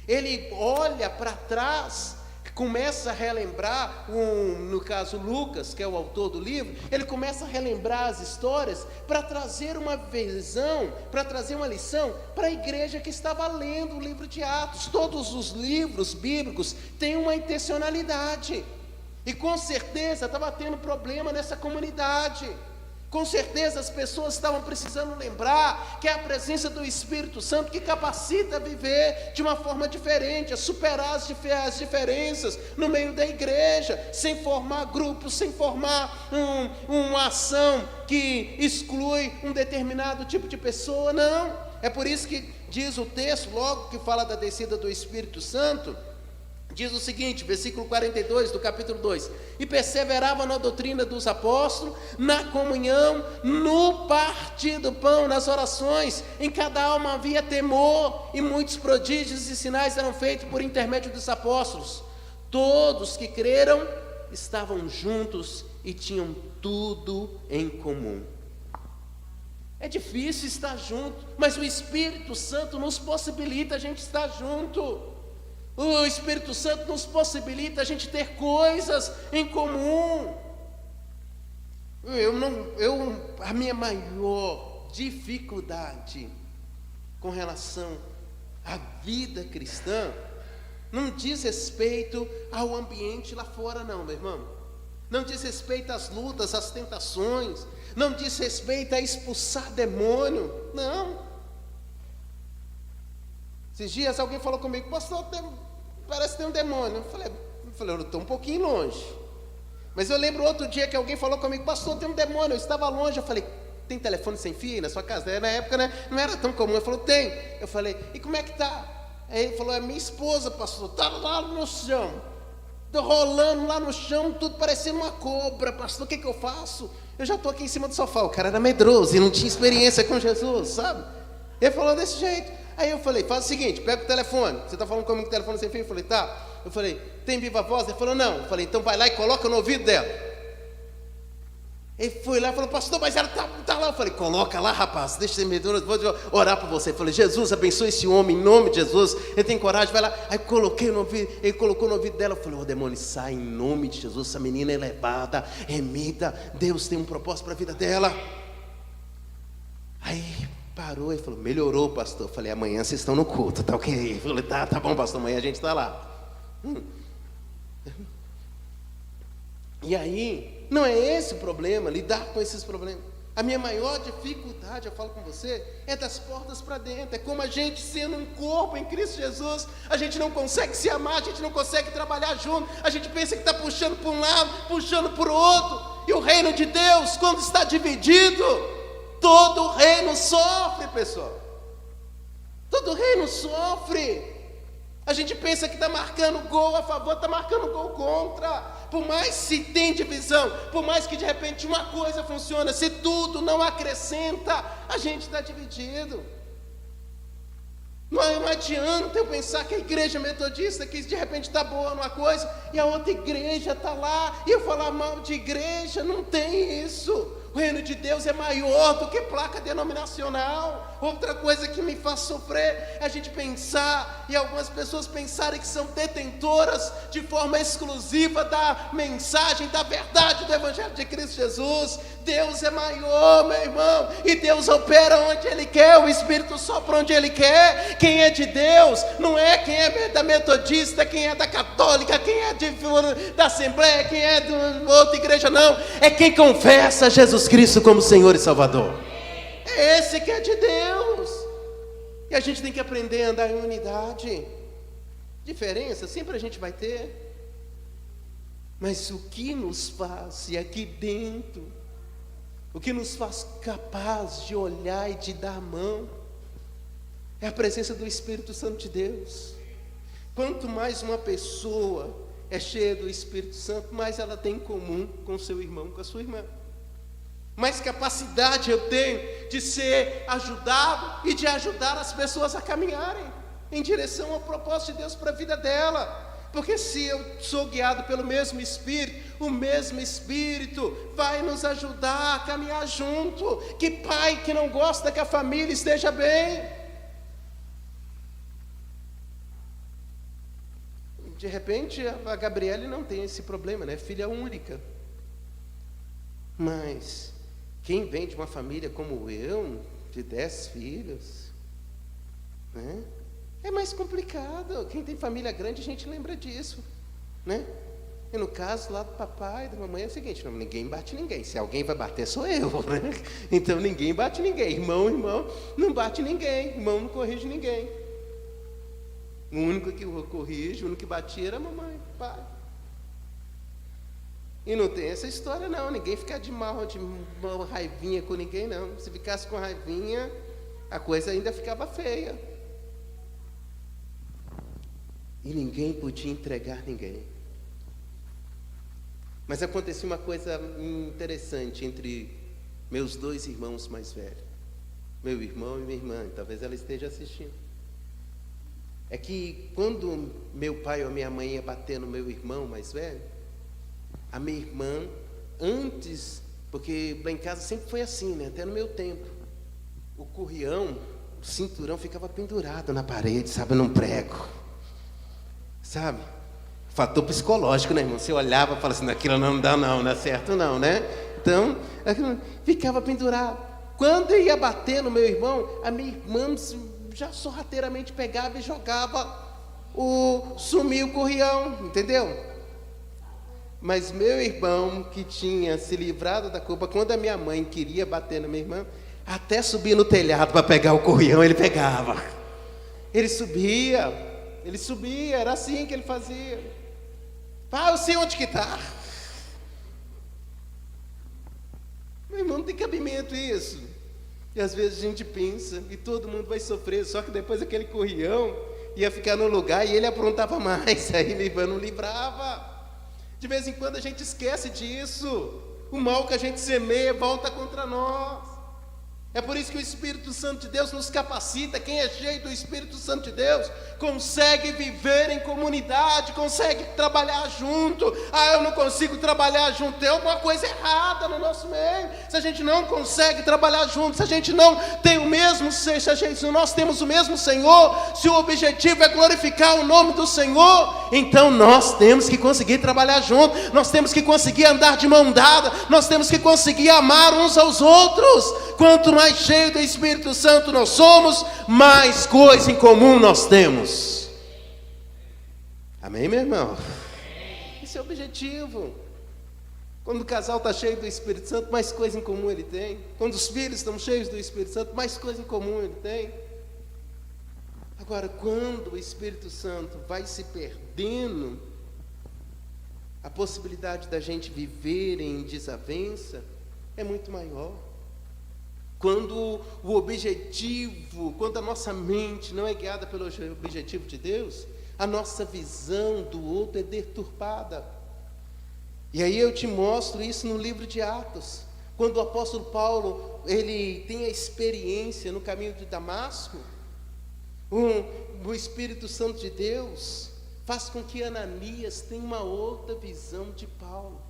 Speaker 1: Ele olha para trás, começa a relembrar, no caso Lucas, que é o autor do livro, ele começa a relembrar as histórias para trazer uma visão, para trazer uma lição para a igreja que estava lendo o livro de Atos. Todos os livros bíblicos têm uma intencionalidade, e com certeza estava tendo problema nessa comunidade. Com certeza as pessoas estavam precisando lembrar que é a presença do Espírito Santo que capacita a viver de uma forma diferente, a superar as diferenças no meio da igreja, sem formar grupos, sem formar uma ação que exclui um determinado tipo de pessoa, não. É por isso que diz o texto, logo que fala da descida do Espírito Santo, diz o seguinte, versículo 42 do capítulo 2: e perseveravam na doutrina dos apóstolos, na comunhão, no partir do pão, nas orações. Em cada alma havia temor, e muitos prodígios e sinais eram feitos por intermédio dos apóstolos. Todos que creram estavam juntos e tinham tudo em comum. É difícil estar junto, mas o Espírito Santo nos possibilita a gente estar junto. O Espírito Santo nos possibilita a gente ter coisas em comum. A minha maior dificuldade com relação à vida cristã não diz respeito ao ambiente lá fora, não, meu irmão. Não diz respeito às lutas, às tentações. Não diz respeito a expulsar demônio, não. Esses dias alguém falou comigo: pastor, parece que tem um demônio. Eu falei, eu estou um pouquinho longe. Mas eu lembro outro dia que alguém falou comigo: pastor, tem um demônio. Eu estava longe. Eu falei: tem telefone sem fio aí na sua casa? Na época, né, não era tão comum. Ele falou: tem. Eu falei: e como é que está? Aí ele falou: é minha esposa, pastor, está lá no chão, estou rolando lá no chão, tudo parecendo uma cobra. Pastor, o que eu faço? Eu já estou aqui em cima do sofá. O cara era medroso e não tinha experiência com Jesus, sabe? Ele falou desse jeito. Aí eu falei: faz o seguinte, pega o telefone. Você está falando comigo com o telefone sem fio? Eu falei: tá. Eu falei: tem viva voz? Ele falou: não. Eu falei: então vai lá e coloca no ouvido dela. Ele foi lá e falou: pastor, mas ela tá lá. Eu falei: coloca lá, rapaz, deixa de ser medroso, vou orar por você. Eu falei: Jesus, abençoe esse homem em nome de Jesus. Ele tem coragem, vai lá. Aí coloquei no ouvido, ele colocou no ouvido dela. Eu falei: demônio, sai em nome de Jesus. Essa menina é elevada, remida, Deus tem um propósito para a vida dela. Aí parou e falou: melhorou, pastor. Eu falei: amanhã vocês estão no culto, tá ok? Eu falei: tá bom, pastor, amanhã a gente está lá. E aí, não é esse o problema, lidar com esses problemas. A minha maior dificuldade, eu falo com você, é das portas para dentro. É como a gente sendo um corpo em Cristo Jesus, a gente não consegue se amar, a gente não consegue trabalhar junto, a gente pensa que está puxando para um lado, puxando para o outro. E o reino de Deus, quando está dividido, todo o reino sofre, pessoal. Todo o reino sofre. A gente pensa que está marcando gol a favor, está marcando gol contra. Por mais se tem divisão, por mais que de repente uma coisa funcione, se tudo não acrescenta, a gente está dividido. Não adianta eu pensar que a igreja metodista, que de repente está boa numa coisa, e a outra igreja está lá, e eu falar mal de igreja, não tem isso. O reino de Deus é maior do que placa denominacional. Outra coisa que me faz sofrer é a gente pensar, e algumas pessoas pensarem que são detentoras de forma exclusiva da mensagem, da verdade do Evangelho de Cristo Jesus. Deus é maior, meu irmão, e Deus opera onde Ele quer, o Espírito sopra onde Ele quer. Quem é de Deus não é quem é da metodista, quem é da católica, quem é da Assembleia, quem é de outra igreja, não. É quem confessa Jesus Cristo como Senhor e Salvador. É esse que é de Deus. E a gente tem que aprender a andar em unidade. Diferença sempre a gente vai ter, mas o que nos faz, e aqui dentro, o que nos faz capaz de olhar e de dar a mão, é a presença do Espírito Santo de Deus. Quanto mais uma pessoa é cheia do Espírito Santo, mais ela tem em comum com o seu irmão, com a sua irmã. mais capacidade eu tenho de ser ajudado e de ajudar as pessoas a caminharem em direção ao propósito de Deus para a vida dela. Porque se eu sou guiado pelo mesmo Espírito, o mesmo Espírito vai nos ajudar a caminhar junto. Que pai que não gosta que a família esteja bem? De repente a Gabriele não tem esse problema, né? Filha única. Mas quem vem de uma família como eu, de 10 filhos, né? É mais complicado. Quem tem família grande, a gente lembra disso, né? E no caso lá do papai e da mamãe é o seguinte: não, ninguém bate ninguém. Se alguém vai bater, sou eu, né? Então ninguém bate ninguém. Irmão não bate ninguém. Irmão não corrige ninguém. O único que corrige, o único que batia era a mamãe, o pai. E não tem essa história não. Ninguém fica de mal raivinha com ninguém não. Se ficasse com raivinha, a coisa ainda ficava feia. E ninguém podia entregar ninguém. Mas acontecia uma coisa interessante entre meus 2 irmãos mais velhos, meu irmão e minha irmã, talvez ela esteja assistindo. É que quando meu pai ou minha mãe ia bater no meu irmão mais velho, a minha irmã, antes, porque lá em casa sempre foi assim, né? Até no meu tempo, o currião, o cinturão ficava pendurado na parede, sabe, num prego. Sabe? Fator psicológico, né, irmão? Você olhava e falava assim: aquilo não dá não é certo não, né? Então, aquilo ficava pendurado. Quando eu ia bater no meu irmão, a minha irmã já sorrateiramente pegava e jogava sumia o currião, entendeu? Mas meu irmão, que tinha se livrado da culpa, quando a minha mãe queria bater na minha irmã, até subir no telhado para pegar o currião, ele pegava. Ele subia, era assim que ele fazia. Eu sei onde que está. Meu irmão, não tem cabimento isso. E às vezes a gente pensa, e todo mundo vai sofrer, só que depois aquele currião ia ficar no lugar e ele aprontava mais, aí meu irmão não livrava. De vez em quando a gente esquece disso. O mal que a gente semeia volta contra nós. É por isso que o Espírito Santo de Deus nos capacita. Quem é cheio do Espírito Santo de Deus consegue viver em comunidade, consegue trabalhar junto. Eu não consigo trabalhar junto. Tem alguma coisa errada no nosso meio. Se a gente não consegue trabalhar junto, se a gente não tem o mesmo, se nós temos o mesmo Senhor, se o objetivo é glorificar o nome do Senhor, então nós temos que conseguir trabalhar junto. Nós temos que conseguir andar de mão dada. Nós temos que conseguir amar uns aos outros. Quanto mais cheio do Espírito Santo nós somos, mais coisa em comum nós temos. Amém, meu irmão? Esse é o objetivo. Quando o casal está cheio do Espírito Santo, mais coisa em comum ele tem. Quando os filhos estão cheios do Espírito Santo, mais coisa em comum ele tem. Agora, quando o Espírito Santo vai se perdendo, a possibilidade da gente viver em desavença é muito maior. Quando o objetivo, quando a nossa mente não é guiada pelo objetivo de Deus, a nossa visão do outro é deturpada. E aí eu te mostro isso no livro de Atos. Quando o apóstolo Paulo, ele tem a experiência no caminho de Damasco, o Espírito Santo de Deus faz com que Ananias tenha uma outra visão de Paulo.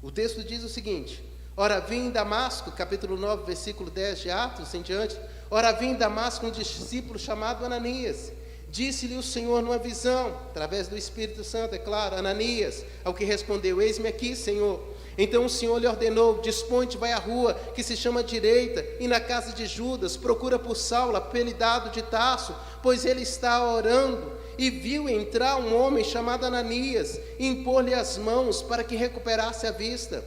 Speaker 1: O texto diz o seguinte: ora, vi em Damasco, capítulo 9, versículo 10 de Atos em diante, ora, vi em Damasco um discípulo chamado Ananias. Disse-lhe o Senhor numa visão, através do Espírito Santo, é claro, Ananias, ao que respondeu: eis-me aqui, Senhor. Então o Senhor lhe ordenou: dispõe-te, vai à rua, que se chama Direita, e na casa de Judas, procura por Saulo, apelidado de Tarso, pois ele está orando. E viu entrar um homem chamado Ananias, e impor-lhe as mãos para que recuperasse a vista.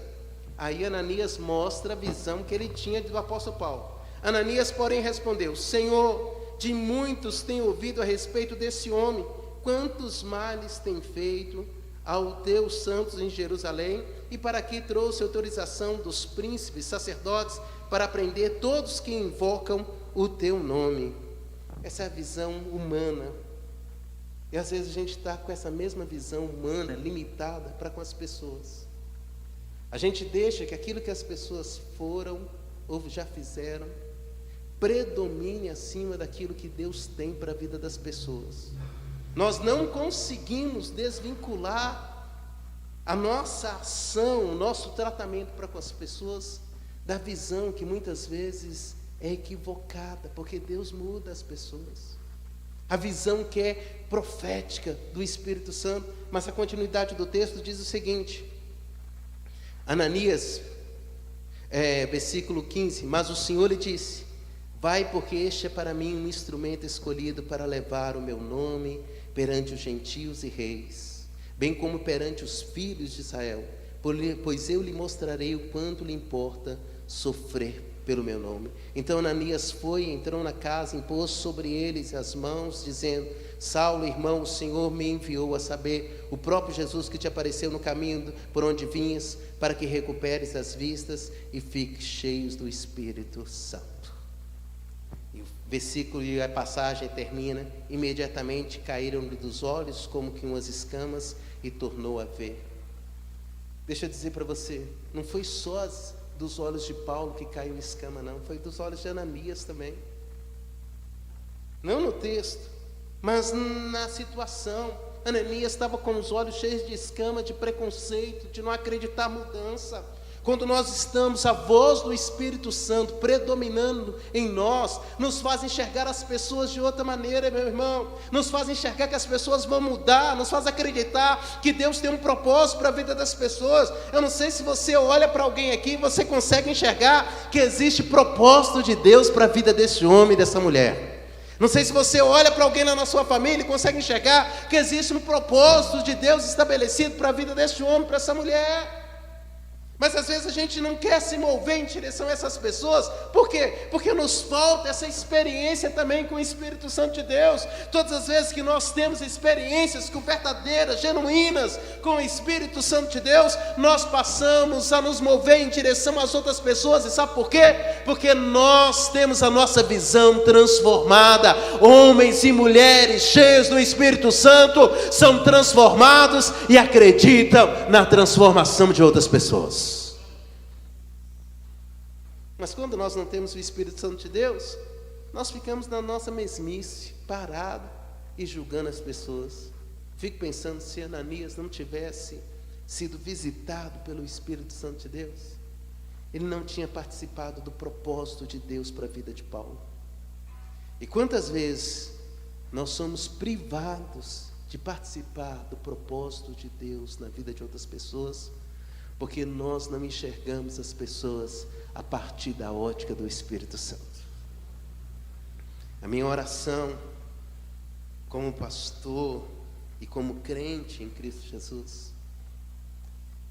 Speaker 1: Aí Ananias mostra a visão que ele tinha do apóstolo Paulo. Ananias, porém, respondeu: Senhor, de muitos tenho ouvido a respeito desse homem, quantos males tem feito aos teus santos em Jerusalém, e para que trouxe autorização dos príncipes, sacerdotes, para prender todos que invocam o teu nome. Essa é a visão humana. E às vezes a gente está com essa mesma visão humana, limitada para com as pessoas. A gente deixa que aquilo que as pessoas foram ou já fizeram predomine acima daquilo que Deus tem para a vida das pessoas. Nós não conseguimos desvincular a nossa ação, o nosso tratamento para com as pessoas da visão que muitas vezes é equivocada, porque Deus muda as pessoas. A visão que é profética do Espírito Santo. Mas a continuidade do texto diz o seguinte: Ananias, versículo 15: mas o Senhor lhe disse: vai, porque este é para mim um instrumento escolhido para levar o meu nome perante os gentios e reis, bem como perante os filhos de Israel, pois eu lhe mostrarei o quanto lhe importa sofrer pelo meu nome. Então Ananias foi, entrou na casa, impôs sobre eles as mãos, dizendo: Saulo, irmão, o Senhor me enviou, a saber, o próprio Jesus que te apareceu no caminho por onde vinhas, para que recuperes as vistas e fiques cheios do Espírito Santo. E o versículo e a passagem termina: imediatamente caíram-lhe dos olhos como que umas escamas e tornou a ver. Deixa eu dizer para você, não foi só dos olhos de Paulo que caiu escama, não, foi dos olhos de Ananias também. Não no texto, mas na situação. Ananias estava com os olhos cheios de escama, de preconceito, de não acreditar mudança. Quando nós estamos, a voz do Espírito Santo predominando em nós, nos faz enxergar as pessoas de outra maneira, meu irmão. Nos faz enxergar que as pessoas vão mudar, nos faz acreditar que Deus tem um propósito para a vida das pessoas. Eu não sei se você olha para alguém aqui e você consegue enxergar que existe propósito de Deus para a vida desse homem e dessa mulher. Não sei se você olha para alguém na sua família e consegue enxergar que existe um propósito de Deus estabelecido para a vida desse homem, para essa mulher. Mas às vezes a gente não quer se mover em direção a essas pessoas. Por quê? Porque nos falta essa experiência também com o Espírito Santo de Deus. Todas as vezes que nós temos experiências verdadeiras, genuínas com o Espírito Santo de Deus, nós passamos a nos mover em direção às outras pessoas. E sabe por quê? Porque nós temos a nossa visão transformada. Homens e mulheres cheios do Espírito Santo são transformados e acreditam na transformação de outras pessoas. Mas quando nós não temos o Espírito Santo de Deus, nós ficamos na nossa mesmice, parado e julgando as pessoas. Fico pensando, se Ananias não tivesse sido visitado pelo Espírito Santo de Deus, ele não tinha participado do propósito de Deus para a vida de Paulo. E quantas vezes nós somos privados de participar do propósito de Deus na vida de outras pessoas, porque nós não enxergamos as pessoas a partir da ótica do Espírito Santo. A minha oração, como pastor e como crente em Cristo Jesus,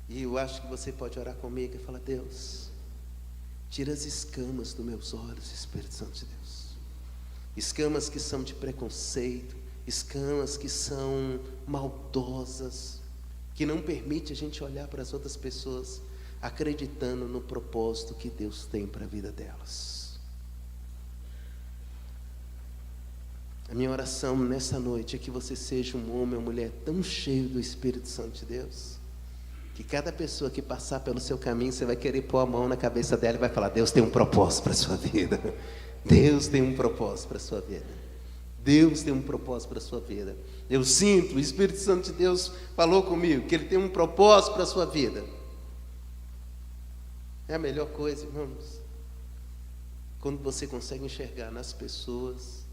Speaker 1: e eu acho que você pode orar comigo e falar: Deus, tira as escamas dos meus olhos, Espírito Santo de Deus. Escamas que são de preconceito, escamas que são maldosas, que não permite a gente olhar para as outras pessoas acreditando no propósito que Deus tem para a vida delas. A minha oração nessa noite é que você seja um homem ou mulher tão cheio do Espírito Santo de Deus, que cada pessoa que passar pelo seu caminho, você vai querer pôr a mão na cabeça dela e vai falar: Deus tem um propósito para a sua vida. Deus tem um propósito para a sua vida. Deus tem um propósito para a sua vida. Eu sinto, o Espírito Santo de Deus falou comigo que Ele tem um propósito para a sua vida. É a melhor coisa, irmãos, quando você consegue enxergar nas pessoas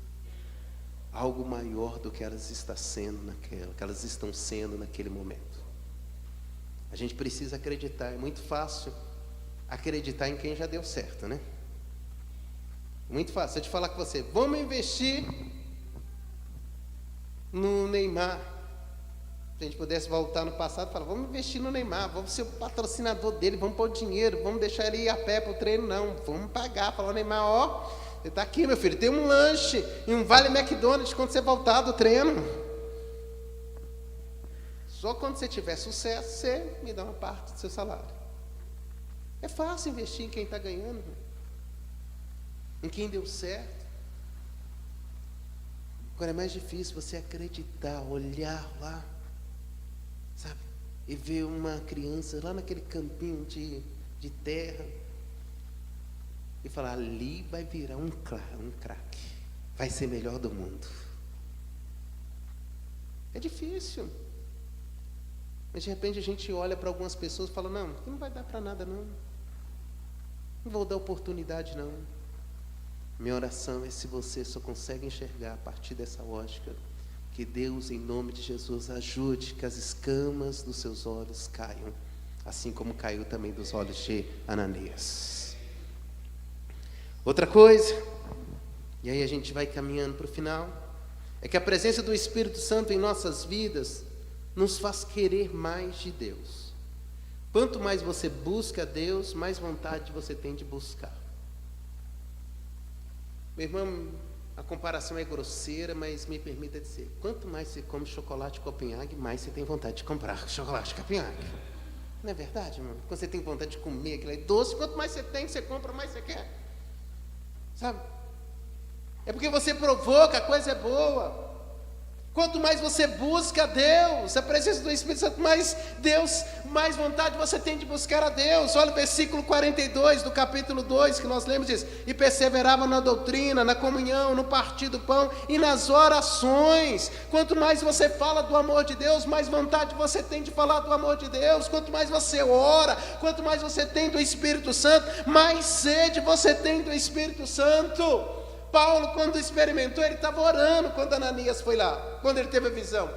Speaker 1: algo maior do que elas estão sendo naquele momento. A gente precisa acreditar. É muito fácil acreditar em quem já deu certo, né? Muito fácil. Se eu te falar com você: vamos investir no Neymar. Se a gente pudesse voltar no passado, falar: vamos investir no Neymar, vamos ser o patrocinador dele, vamos pôr dinheiro, vamos deixar ele ir a pé para o treino. Não, vamos pagar. Falar: Neymar, ó, você está aqui, meu filho, tem um lanche e um vale McDonald's quando você voltar do treino. Só quando você tiver sucesso, você me dá uma parte do seu salário. É fácil investir em quem está ganhando, em quem deu certo. Agora é mais difícil você acreditar, olhar lá, sabe, e ver uma criança lá naquele campinho de terra e falar: ali vai virar um craque, vai ser melhor do mundo. É difícil. Mas de repente a gente olha para algumas pessoas e fala: não vai dar para nada não vou dar oportunidade não. Minha oração é, se você só consegue enxergar a partir dessa lógica, que Deus, em nome de Jesus, ajude que as escamas dos seus olhos caiam, assim como caiu também dos olhos de Ananias. Outra coisa, e aí a gente vai caminhando para o final, é que a presença do Espírito Santo em nossas vidas nos faz querer mais de Deus. Quanto mais você busca Deus, mais vontade você tem de buscar. Meu irmão, a comparação é grosseira, mas me permita dizer: quanto mais você come chocolate Copenhague, mais você tem vontade de comprar chocolate Copenhague. Não é verdade, irmão? Quando você tem vontade de comer aquilo aí doce, quanto mais você tem, você compra, mais você quer. Sabe? É porque você provoca, a coisa é boa. Quanto mais você busca Deus, a presença do Espírito Santo, mais vontade você tem de buscar a Deus. Olha o versículo 42 do capítulo 2 que nós lemos, diz: e perseveravam na doutrina, na comunhão, no partir do pão e nas orações. Quanto mais você fala do amor de Deus, mais vontade você tem de falar do amor de Deus. Quanto mais você ora, quanto mais você tem do Espírito Santo, mais sede você tem do Espírito Santo. Paulo, quando experimentou, ele estava orando quando Ananias foi lá, quando ele teve a visão.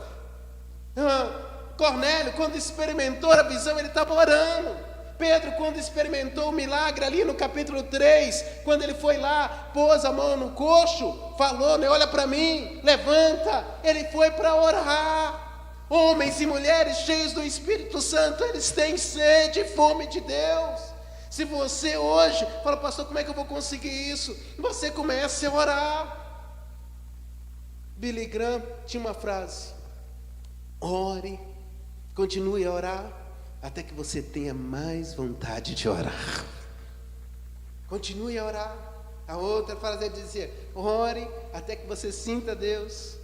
Speaker 1: Cornélio, quando experimentou a visão, ele estava orando. Pedro, quando experimentou o milagre ali no capítulo 3, quando ele foi lá, pôs a mão no coxo, falou, né, olha para mim, levanta, ele foi para orar. Homens e mulheres cheios do Espírito Santo, eles têm sede e fome de Deus. Se você hoje fala: pastor, como é que eu vou conseguir isso? Você comece a orar. Billy Graham tinha uma frase: ore, continue a orar, até que você tenha mais vontade de orar. Continue a orar. A outra frase dizia: ore até que você sinta Deus,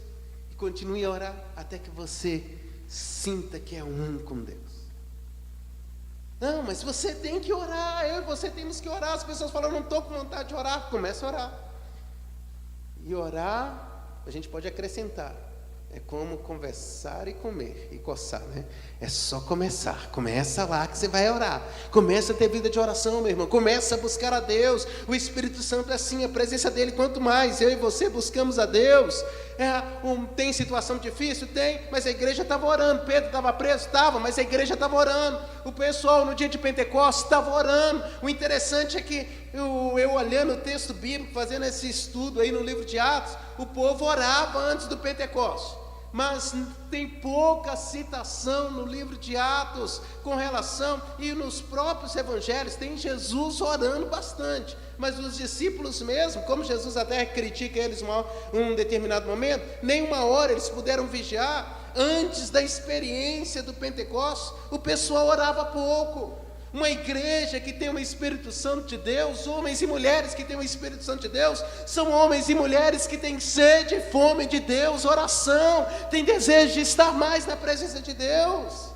Speaker 1: e continue a orar até que você sinta que é um com Deus. Não, mas você tem que orar, eu e você temos que orar. As pessoas falam: não estou com vontade de orar. Começa a orar. E orar, a gente pode acrescentar: é como conversar e comer e coçar, né? É só começar. Começa lá que você vai orar. Começa a ter vida de oração, meu irmão. Começa a buscar a Deus. O Espírito Santo é assim, a presença dele. Quanto mais eu e você buscamos a Deus, tem situação difícil? Tem, mas a igreja estava orando. Pedro estava preso? Estava, mas a igreja estava orando. O pessoal no dia de Pentecostes estava orando. O interessante é que eu olhando o texto bíblico, fazendo esse estudo aí no livro de Atos, o povo orava antes do Pentecostes. Mas tem pouca citação no livro de Atos com relação, e nos próprios evangelhos tem Jesus orando bastante, mas os discípulos mesmo, como Jesus até critica eles um determinado momento, nem uma hora eles puderam vigiar. Antes da experiência do Pentecostes, o pessoal orava pouco. Uma igreja que tem o Espírito Santo de Deus, homens e mulheres que têm o Espírito Santo de Deus, são homens e mulheres que têm sede e fome de Deus, oração, têm desejo de estar mais na presença de Deus.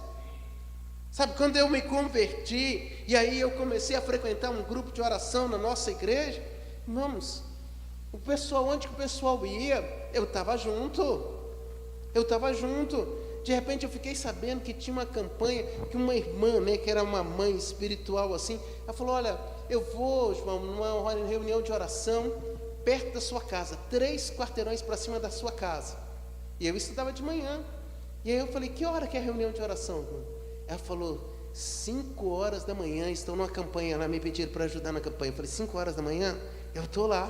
Speaker 1: Sabe, quando eu me converti, e aí eu comecei a frequentar um grupo de oração na nossa igreja, vamos, onde que o pessoal ia, eu estava junto. De repente eu fiquei sabendo que tinha uma campanha, que uma irmã, né, que era uma mãe espiritual assim, ela falou: olha, eu vou, João, numa reunião de oração, perto da sua casa, 3 quarteirões para cima da sua casa. E eu estudava de manhã. E aí eu falei: que hora que é a reunião de oração, irmã? Ela falou: 5 horas da manhã, estão numa campanha lá, me pediram para ajudar na campanha. Eu falei: 5 horas da manhã? Eu estou lá.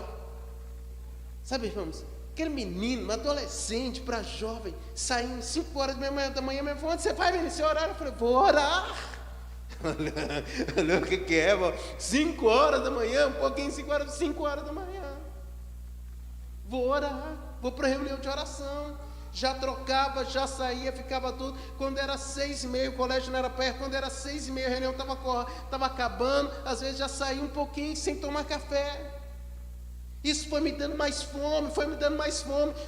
Speaker 1: Sabe, irmãos, aquele menino, um adolescente para jovem, saindo 5 horas da manhã, me falou: onde você vai, menino? Você orar? Eu falei: vou orar. Olha o que é, 5 horas da manhã, um pouquinho, 5 horas da manhã. Vou orar, vou para a reunião de oração. Já trocava, já saía, ficava tudo. Quando era 6h30, o colégio não era perto. Quando era 6h30, a reunião estava acabando. Às vezes já saía um pouquinho sem tomar café. Isso foi me dando mais fome,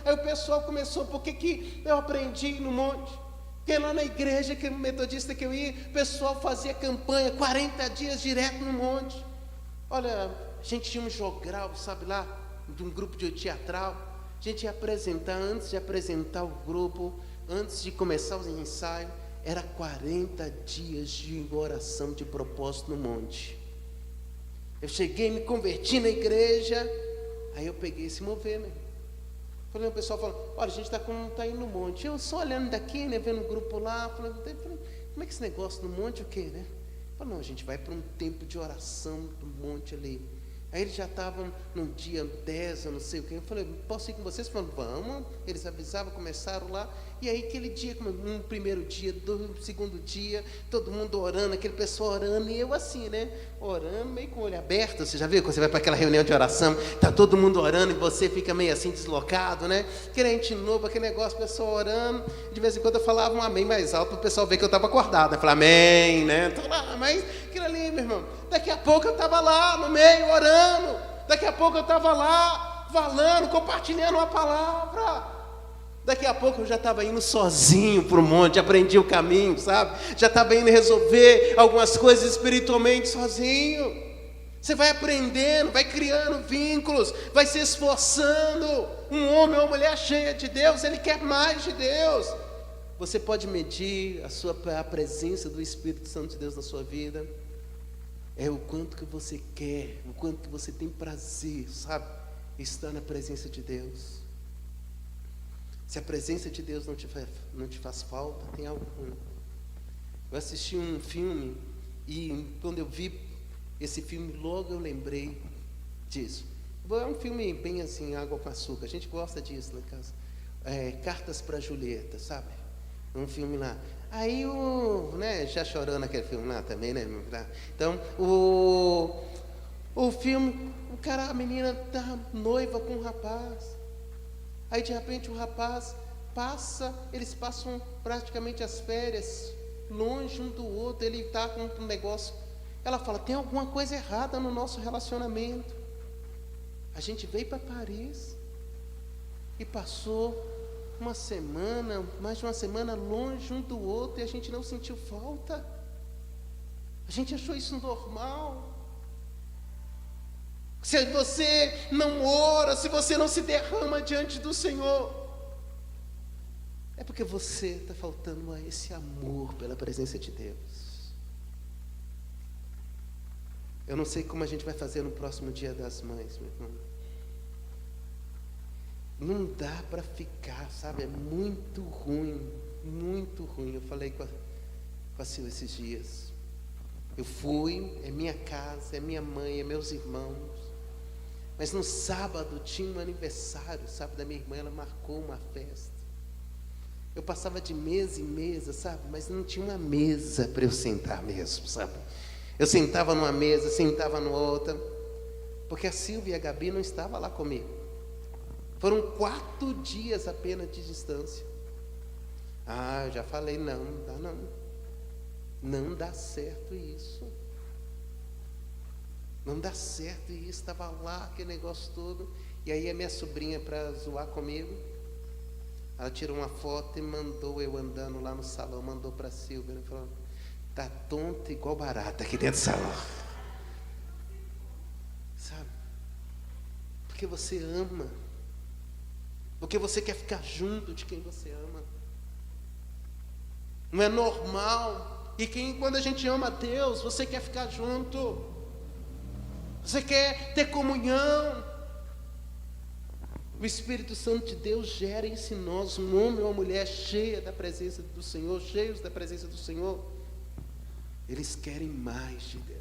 Speaker 1: Aí o pessoal começou: por que eu aprendi no monte? Porque lá na igreja que metodista que eu ia, o pessoal fazia campanha 40 dias direto no monte. Olha, a gente tinha um jogral, sabe lá, de um grupo de teatral. A gente ia apresentar, antes de apresentar o grupo, antes de começar os ensaios, era 40 dias de oração, de propósito no monte. Eu cheguei, me converti na igreja, aí eu peguei esse mover, né? Falei, o pessoal falou, olha, a gente está indo no monte. Eu só olhando daqui, né, vendo o grupo lá, falando, como é que esse negócio no monte, o quê, né? Falei, não, a gente vai para um tempo de oração no monte ali. Aí eles já estavam no dia 10, eu não sei o que. Eu falei, posso ir com vocês? Falaram, vamos. Eles avisavam, começaram lá. E aí aquele dia, um primeiro dia, segundo dia, todo mundo orando, aquele pessoal orando, e eu assim, né? Orando, meio com o olho aberto. Você já viu quando você vai para aquela reunião de oração, tá todo mundo orando e você fica meio assim deslocado, né? Crente novo, aquele negócio, o pessoal orando. De vez em quando eu falava um amém mais alto para o pessoal ver que eu estava acordado. Eu falava, amém, né? Tô lá, mas aquilo ali, meu irmão. Daqui a pouco eu estava lá no meio orando. Daqui a pouco eu estava lá falando, compartilhando uma palavra. Daqui a pouco eu já estava indo sozinho para o monte, aprendi o caminho, sabe? Já estava indo resolver algumas coisas espiritualmente sozinho. Você vai aprendendo, vai criando vínculos, vai se esforçando. Um homem ou uma mulher cheia de Deus, ele quer mais de Deus. Você pode medir a presença do Espírito Santo de Deus na sua vida. É o quanto que você quer, o quanto que você tem prazer, sabe? Estar na presença de Deus. Se a presença de Deus não te faz falta, tem algo ruim. Eu assisti um filme e quando eu vi esse filme, logo eu lembrei disso. É um filme bem assim, água com açúcar. A gente gosta disso na casa. Cartas para Julieta, sabe? Um filme lá. Aí né, já chorando aquele filme lá também, né? Então, o filme, a menina tá noiva com um rapaz. Aí de repente o rapaz eles passam praticamente as férias longe um do outro, ele está com um negócio. Ela fala, tem alguma coisa errada no nosso relacionamento. A gente veio para Paris e passou mais de uma semana longe um do outro e a gente não sentiu falta. A gente achou isso normal. Se você não ora, se você não se derrama diante do Senhor, é porque você está faltando a esse amor pela presença de Deus. Eu não sei como a gente vai fazer no próximo Dia das Mães, meu irmão. Não dá para ficar, sabe? É muito ruim, muito ruim. Eu falei com a Sil esses dias. Eu fui, é minha casa, é minha mãe, é meus irmãos. Mas no sábado tinha um aniversário, sabe, da minha irmã, ela marcou uma festa. Eu passava de mesa em mesa, sabe, mas não tinha uma mesa para eu sentar mesmo, sabe. Eu sentava numa mesa, sentava numa outra, porque a Silvia e a Gabi não estavam lá comigo. Foram 4 dias apenas de distância. Eu já falei, não dá não. Não dá certo isso. Não dá certo isso, estava lá, aquele negócio todo. E aí a minha sobrinha, para zoar comigo, ela tirou uma foto e mandou eu andando lá no salão, mandou para a Silvia, ela falou, tá tonta igual barata aqui dentro do salão. Sabe? Porque você ama. Porque você quer ficar junto de quem você ama. Não é normal. E quando a gente ama a Deus, você quer ficar junto. Você quer ter comunhão. O Espírito Santo de Deus gera em nós um homem ou uma mulher cheia da presença do Senhor, cheios da presença do Senhor. Eles querem mais de Deus.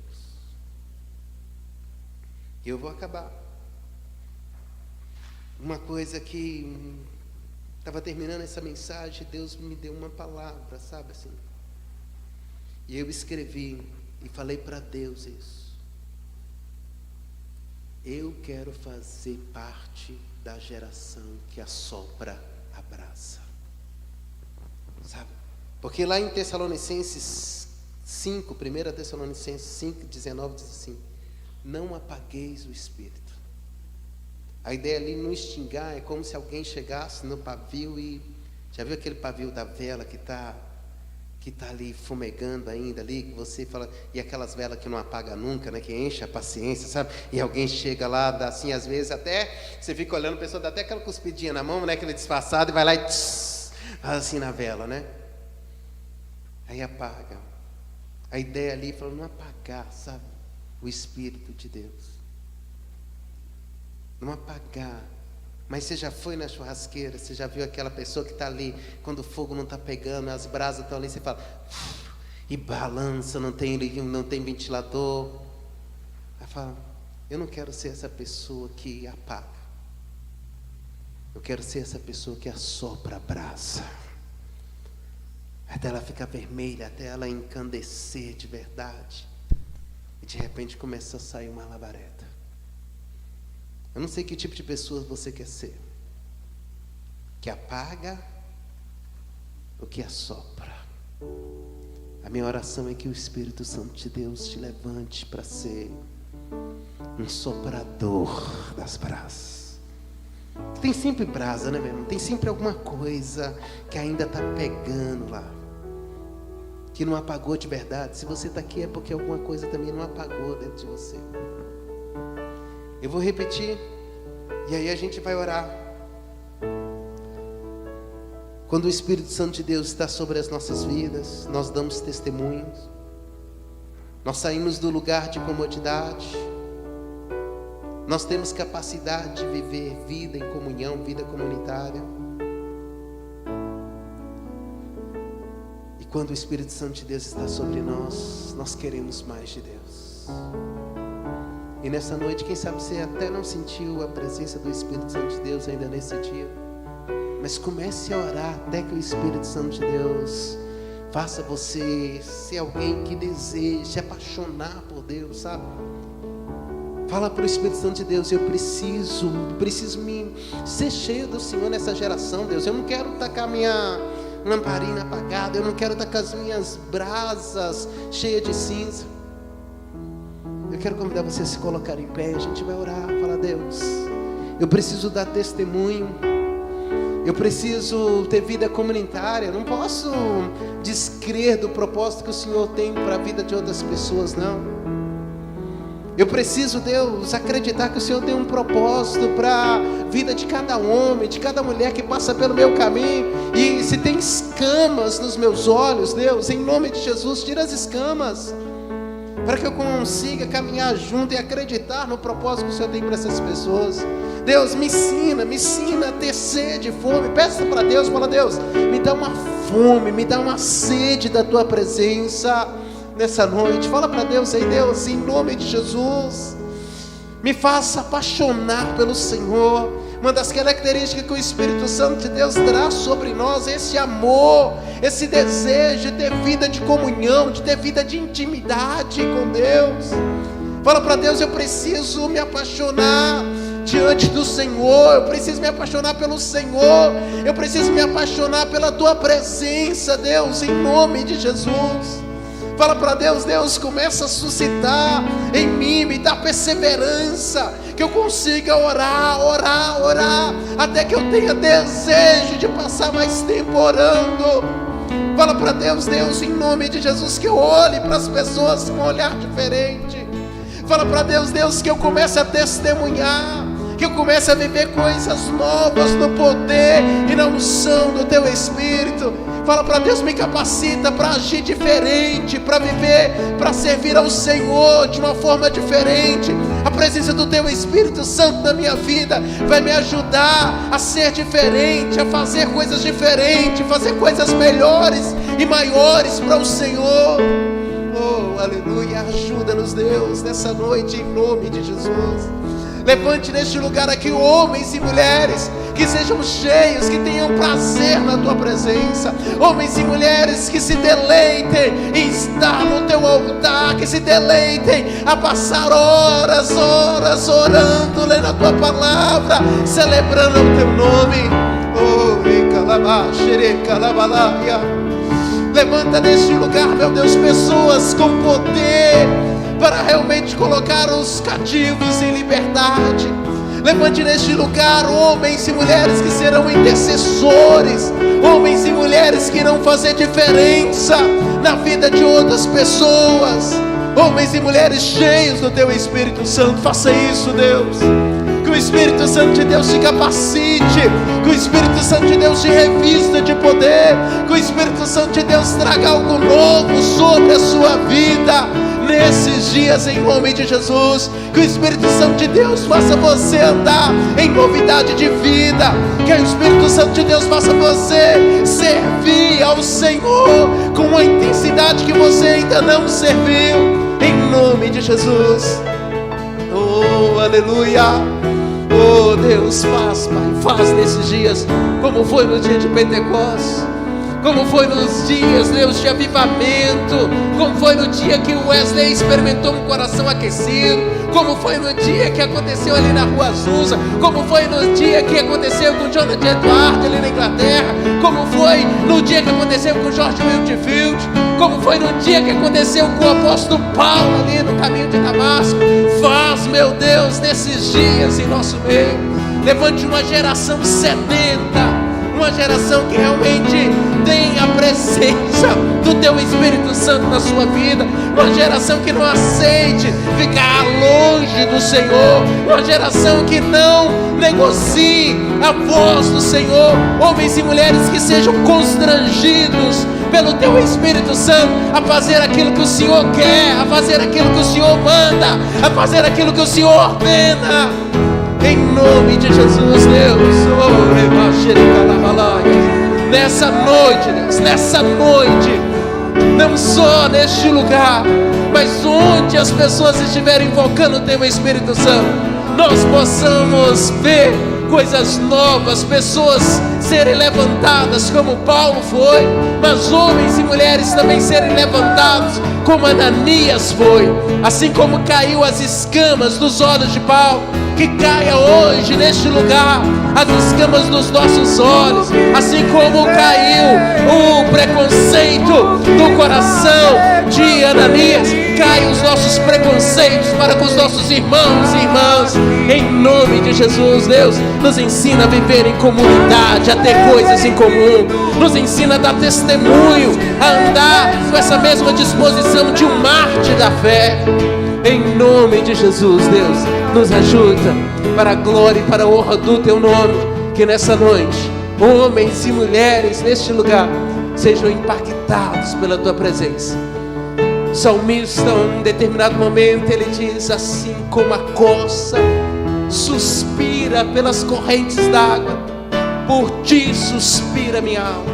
Speaker 1: E eu vou acabar. Uma coisa que estava terminando essa mensagem, Deus me deu uma palavra, sabe assim. E eu escrevi e falei para Deus isso. Eu quero fazer parte da geração que assopra a brasa. Sabe? Porque lá em Tessalonicenses 5, 1 Tessalonicenses 5, 19 diz assim, não apagueis o Espírito. A ideia ali não extinguir é como se alguém chegasse no pavio e... Já viu aquele pavio da vela que está que está ali fumegando ainda ali, que você fala, e aquelas velas que não apaga nunca, né, que enche a paciência, sabe? E alguém chega lá, dá assim, às vezes até, você fica olhando, a pessoa dá até aquela cuspidinha na mão, né, aquele disfarçado, e vai lá e faz assim na vela, né? Aí apaga. A ideia ali, fala, não apagar, sabe? O Espírito de Deus. Não apagar. Mas você já foi na churrasqueira, você já viu aquela pessoa que está ali, quando o fogo não está pegando, as brasas estão ali, você fala, e balança, não tem ventilador. Aí fala, eu não quero ser essa pessoa que apaga. Eu quero ser essa pessoa que assopra a brasa. Até ela ficar vermelha, até ela encandecer de verdade. E de repente começa a sair uma labareda. Eu não sei que tipo de pessoa você quer ser. Que apaga ou que assopra. A minha oração é que o Espírito Santo de Deus te levante para ser um soprador das brasas. Tem sempre brasa, né, meu irmão? Tem sempre alguma coisa que ainda está pegando lá, que não apagou de verdade. Se você está aqui é porque alguma coisa também não apagou dentro de você. Eu vou repetir, e aí a gente vai orar. Quando o Espírito Santo de Deus está sobre as nossas vidas, nós damos testemunhos. Nós saímos do lugar de comodidade. Nós temos capacidade de viver vida em comunhão, vida comunitária. E quando o Espírito Santo de Deus está sobre nós, nós queremos mais de Deus. E nessa noite, quem sabe você até não sentiu a presença do Espírito Santo de Deus ainda nesse dia, mas comece a orar até que o Espírito Santo de Deus faça você ser alguém que deseje se apaixonar por Deus, sabe? Fala para o Espírito Santo de Deus, eu preciso me ser cheio do Senhor nessa geração, Deus. Eu não quero estar com a minha lamparina apagada, eu não quero estar com as minhas brasas cheias de cinza. Eu quero convidar você a se colocar em pé. A gente vai orar, falar, Deus, eu preciso dar testemunho, eu preciso ter vida comunitária. Não posso descrer do propósito que o Senhor tem para a vida de outras pessoas, não. Eu preciso, Deus, acreditar que o Senhor tem um propósito para a vida de cada homem, de cada mulher que passa pelo meu caminho. E se tem escamas nos meus olhos, Deus, em nome de Jesus, tira as escamas, para que eu consiga caminhar junto e acreditar no propósito que o Senhor tem para essas pessoas. Deus, me ensina a ter sede e fome. Peça para Deus, fala, Deus, me dá uma fome, me dá uma sede da Tua presença nessa noite. Fala para Deus aí, Deus, em nome de Jesus, me faça apaixonar pelo Senhor. Uma das características que o Espírito Santo de Deus traz sobre nós é esse amor, esse desejo de ter vida de comunhão, de ter vida de intimidade com Deus. Fala para Deus, eu preciso me apaixonar diante do Senhor, eu preciso me apaixonar pelo Senhor, eu preciso me apaixonar pela Tua presença, Deus, em nome de Jesus. Fala para Deus, Deus, começa a suscitar em mim, me dá perseverança, que eu consiga orar, até que eu tenha desejo de passar mais tempo orando. Fala para Deus, Deus, em nome de Jesus, que eu olhe para as pessoas com um olhar diferente. Fala para Deus, Deus, que eu comece a testemunhar, que eu comece a viver coisas novas no poder e na unção do Teu Espírito. Fala para Deus, me capacita para agir diferente, para viver, para servir ao Senhor de uma forma diferente. A presença do Teu Espírito Santo na minha vida vai me ajudar a ser diferente, a fazer coisas diferentes, fazer coisas melhores e maiores para o Senhor. Oh, aleluia, ajuda-nos, Deus, nessa noite, em nome de Jesus. Levante neste lugar aqui homens e mulheres que sejam cheios, que tenham prazer na Tua presença. Homens e mulheres que se deleitem em estar no Teu altar, que se deleitem a passar horas orando, lendo a Tua palavra, celebrando o Teu nome. Levanta neste lugar, meu Deus, pessoas com poder para realmente colocar os cativos em liberdade. Levante neste lugar homens e mulheres que serão intercessores, homens e mulheres mulheres que irão fazer diferença na vida de outras pessoas. Homens e mulheres cheios do Teu Espírito Santo. Faça isso, Deus. Que o Espírito Santo de Deus te capacite, que o Espírito Santo de Deus te revista de poder, que o Espírito Santo de Deus traga algo novo sobre a sua vida nesses dias, em nome de Jesus. Que o Espírito Santo de Deus faça você andar em novidade de vida, que o Espírito Santo de Deus faça você servir ao Senhor com uma intensidade que você ainda não serviu, em nome de Jesus. Oh, aleluia. Oh, Deus, faz, Pai, faz nesses dias, como foi no dia de Pentecostes, como foi nos dias, Deus, de avivamento, como foi no dia que o Wesley experimentou um coração aquecido, como foi no dia que aconteceu ali na Rua Azusa, como foi no dia que aconteceu com Jonathan Edwards ali na Inglaterra, como foi no dia que aconteceu com George Whitefield, como foi no dia que aconteceu com o apóstolo Paulo ali no caminho de Damasco. Faz, meu Deus, nesses dias em nosso meio. Levante uma geração sedenta, uma geração que realmente tem a presença do Teu Espírito Santo na sua vida, uma geração que não aceite ficar longe do Senhor, uma geração que não negocie a voz do Senhor, homens e mulheres que sejam constrangidos pelo Teu Espírito Santo a fazer aquilo que o Senhor quer, a fazer aquilo que o Senhor manda, a fazer aquilo que o Senhor ordena, em nome de Jesus, Deus. Nessa noite, Deus, nessa noite, não só neste lugar, mas onde as pessoas estiverem invocando o Teu Espírito Santo, nós possamos ver coisas novas, pessoas serem levantadas como Paulo foi, mas homens e mulheres também serem levantados como Ananias foi, assim como caiu as escamas dos olhos de Paulo, que caia hoje neste lugar as escamas dos nossos olhos, assim como caiu o preconceito do coração de Ananias, caem os nossos preconceitos para com os nossos irmãos e irmãs, em nome de Jesus. Deus, nos ensina a viver em comunidade, a ter coisas em comum, nos ensina a dar testemunho, a andar com essa mesma disposição de um mártir da fé, em nome de Jesus. Deus, nos ajuda para a glória e para a honra do Teu nome, que nessa noite, homens e mulheres neste lugar sejam impactados pela Tua presença. O salmista, em um determinado momento, ele diz: assim como a corça suspira pelas correntes d'água, por Ti suspira minha alma.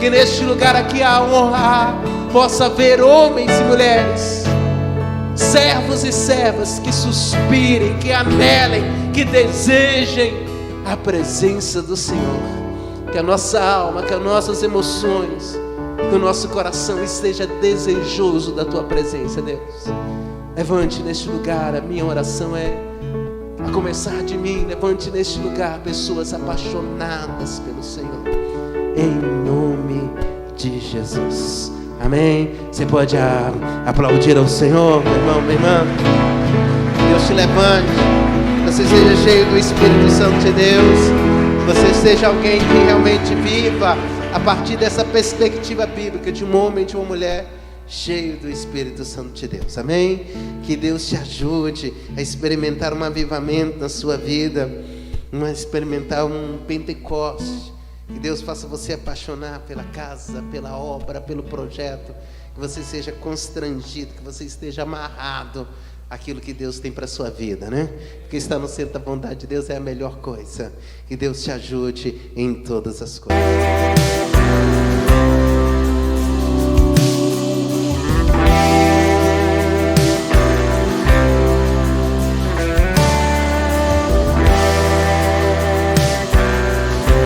Speaker 1: Que neste lugar aqui a honra possa haver homens e mulheres, servos e servas que suspirem, que anelem, que desejem a presença do Senhor. Que a nossa alma, que as nossas emoções, que o nosso coração esteja desejoso da Tua presença, Deus. Levante neste lugar, a minha oração é, a começar de mim, levante neste lugar pessoas apaixonadas pelo Senhor, em nome de Jesus. Amém? Você pode aplaudir ao Senhor, meu irmão, minha irmã. Deus te levante, você seja cheio do Espírito Santo de Deus, você seja alguém que realmente viva a partir dessa perspectiva bíblica de um homem e de uma mulher cheio do Espírito Santo de Deus. Amém? Que Deus te ajude a experimentar um avivamento na sua vida, a experimentar um Pentecostes. Que Deus faça você apaixonar pela casa, pela obra, pelo projeto. Que você seja constrangido, que você esteja amarrado àquilo que Deus tem para a sua vida, né? Porque estar no centro da vontade de Deus é a melhor coisa. Que Deus te ajude em todas as coisas.